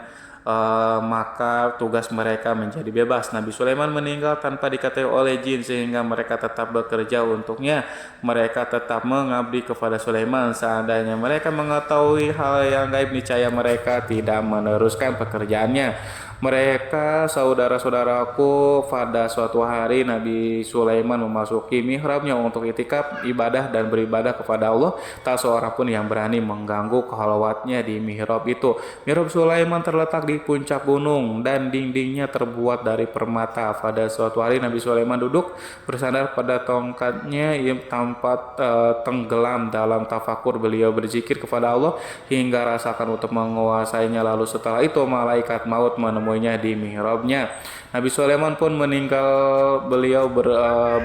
maka tugas mereka menjadi bebas. Nabi Sulaiman meninggal tanpa diketahui oleh jin sehingga mereka tetap bekerja untuknya. Mereka tetap mengabdi kepada Sulaiman. Seandainya mereka mengetahui hal yang gaib, niscaya mereka tidak meneruskan pekerjaannya. Mereka, saudara-saudaraku, pada suatu hari Nabi Sulaiman memasuki mihrabnya untuk itikaf, ibadah dan beribadah kepada Allah. Tak seorang pun yang berani mengganggu khalwatnya di mihrab itu. Mihrab Sulaiman terletak di puncak gunung dan dindingnya terbuat dari permata. Pada suatu hari Nabi Sulaiman duduk bersandar pada tongkatnya yang tampak tenggelam dalam tafakur. Beliau berzikir kepada Allah hingga rasakan untuk menguasainya. Lalu setelah itu malaikat maut menemuinya di mihrabnya. Nabi Sulaiman pun meninggal, beliau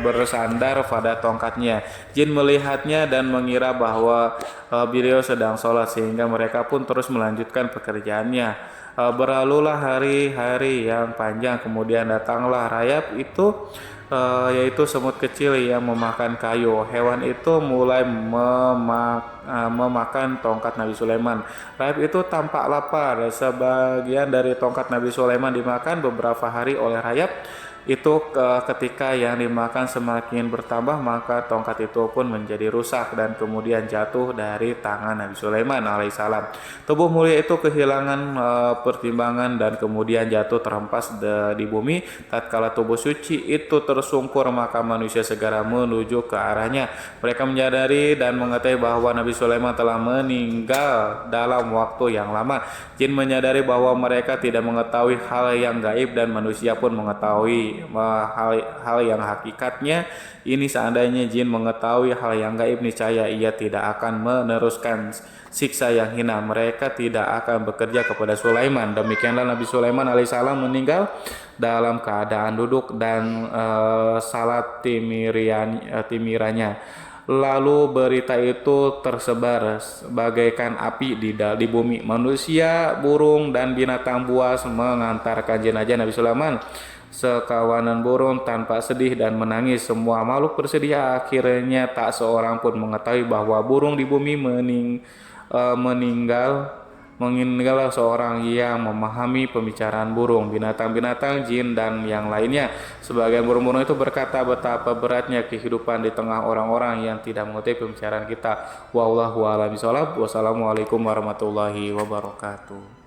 bersandar pada tongkatnya. Jin melihatnya dan mengira bahwa beliau sedang sholat sehingga mereka pun terus melanjutkan pekerjaannya. Berlalulah hari-hari yang panjang, kemudian datanglah rayap itu, yaitu semut kecil yang memakan kayu. Hewan itu mulai memakan tongkat Nabi Sulaiman. Rayap itu tampak lapar. Sebagian dari tongkat Nabi Sulaiman dimakan beberapa hari oleh rayap. Itu ketika yang dimakan semakin bertambah, maka tongkat itu pun menjadi rusak dan kemudian jatuh dari tangan Nabi Sulaiman alaihissalam. Tubuh mulia itu kehilangan pertimbangan dan kemudian jatuh terhempas di bumi. Tatkala tubuh suci itu tersungkur, maka manusia segera menuju ke arahnya. Mereka menyadari dan mengetahui bahwa Nabi Sulaiman telah meninggal dalam waktu yang lama. Jin menyadari bahwa mereka tidak mengetahui hal yang gaib dan manusia pun mengetahui hal yang hakikatnya. Ini seandainya jin mengetahui hal yang gaib, niscaya ia tidak akan meneruskan siksa yang hina. Mereka tidak akan bekerja kepada Sulaiman. Demikianlah Nabi Sulaiman alaihissalam meninggal dalam keadaan duduk dan salat timiranya. Lalu berita itu tersebar bagaikan api di bumi. Manusia, burung, dan binatang buas mengantarkan jenazah Nabi Sulaiman. Sekawanan burung tanpa sedih dan menangis. Semua makhluk bersedih. Akhirnya tak seorang pun mengetahui bahwa burung di bumi meninggal. Meninggal seorang yang memahami pembicaraan burung, binatang-binatang, jin, dan yang lainnya. Sebagian burung-burung itu berkata betapa beratnya kehidupan di tengah orang-orang yang tidak mengetahui pembicaraan kita. Wallahu a'lam bishawab. Wassalamualaikum warahmatullahi wabarakatuh.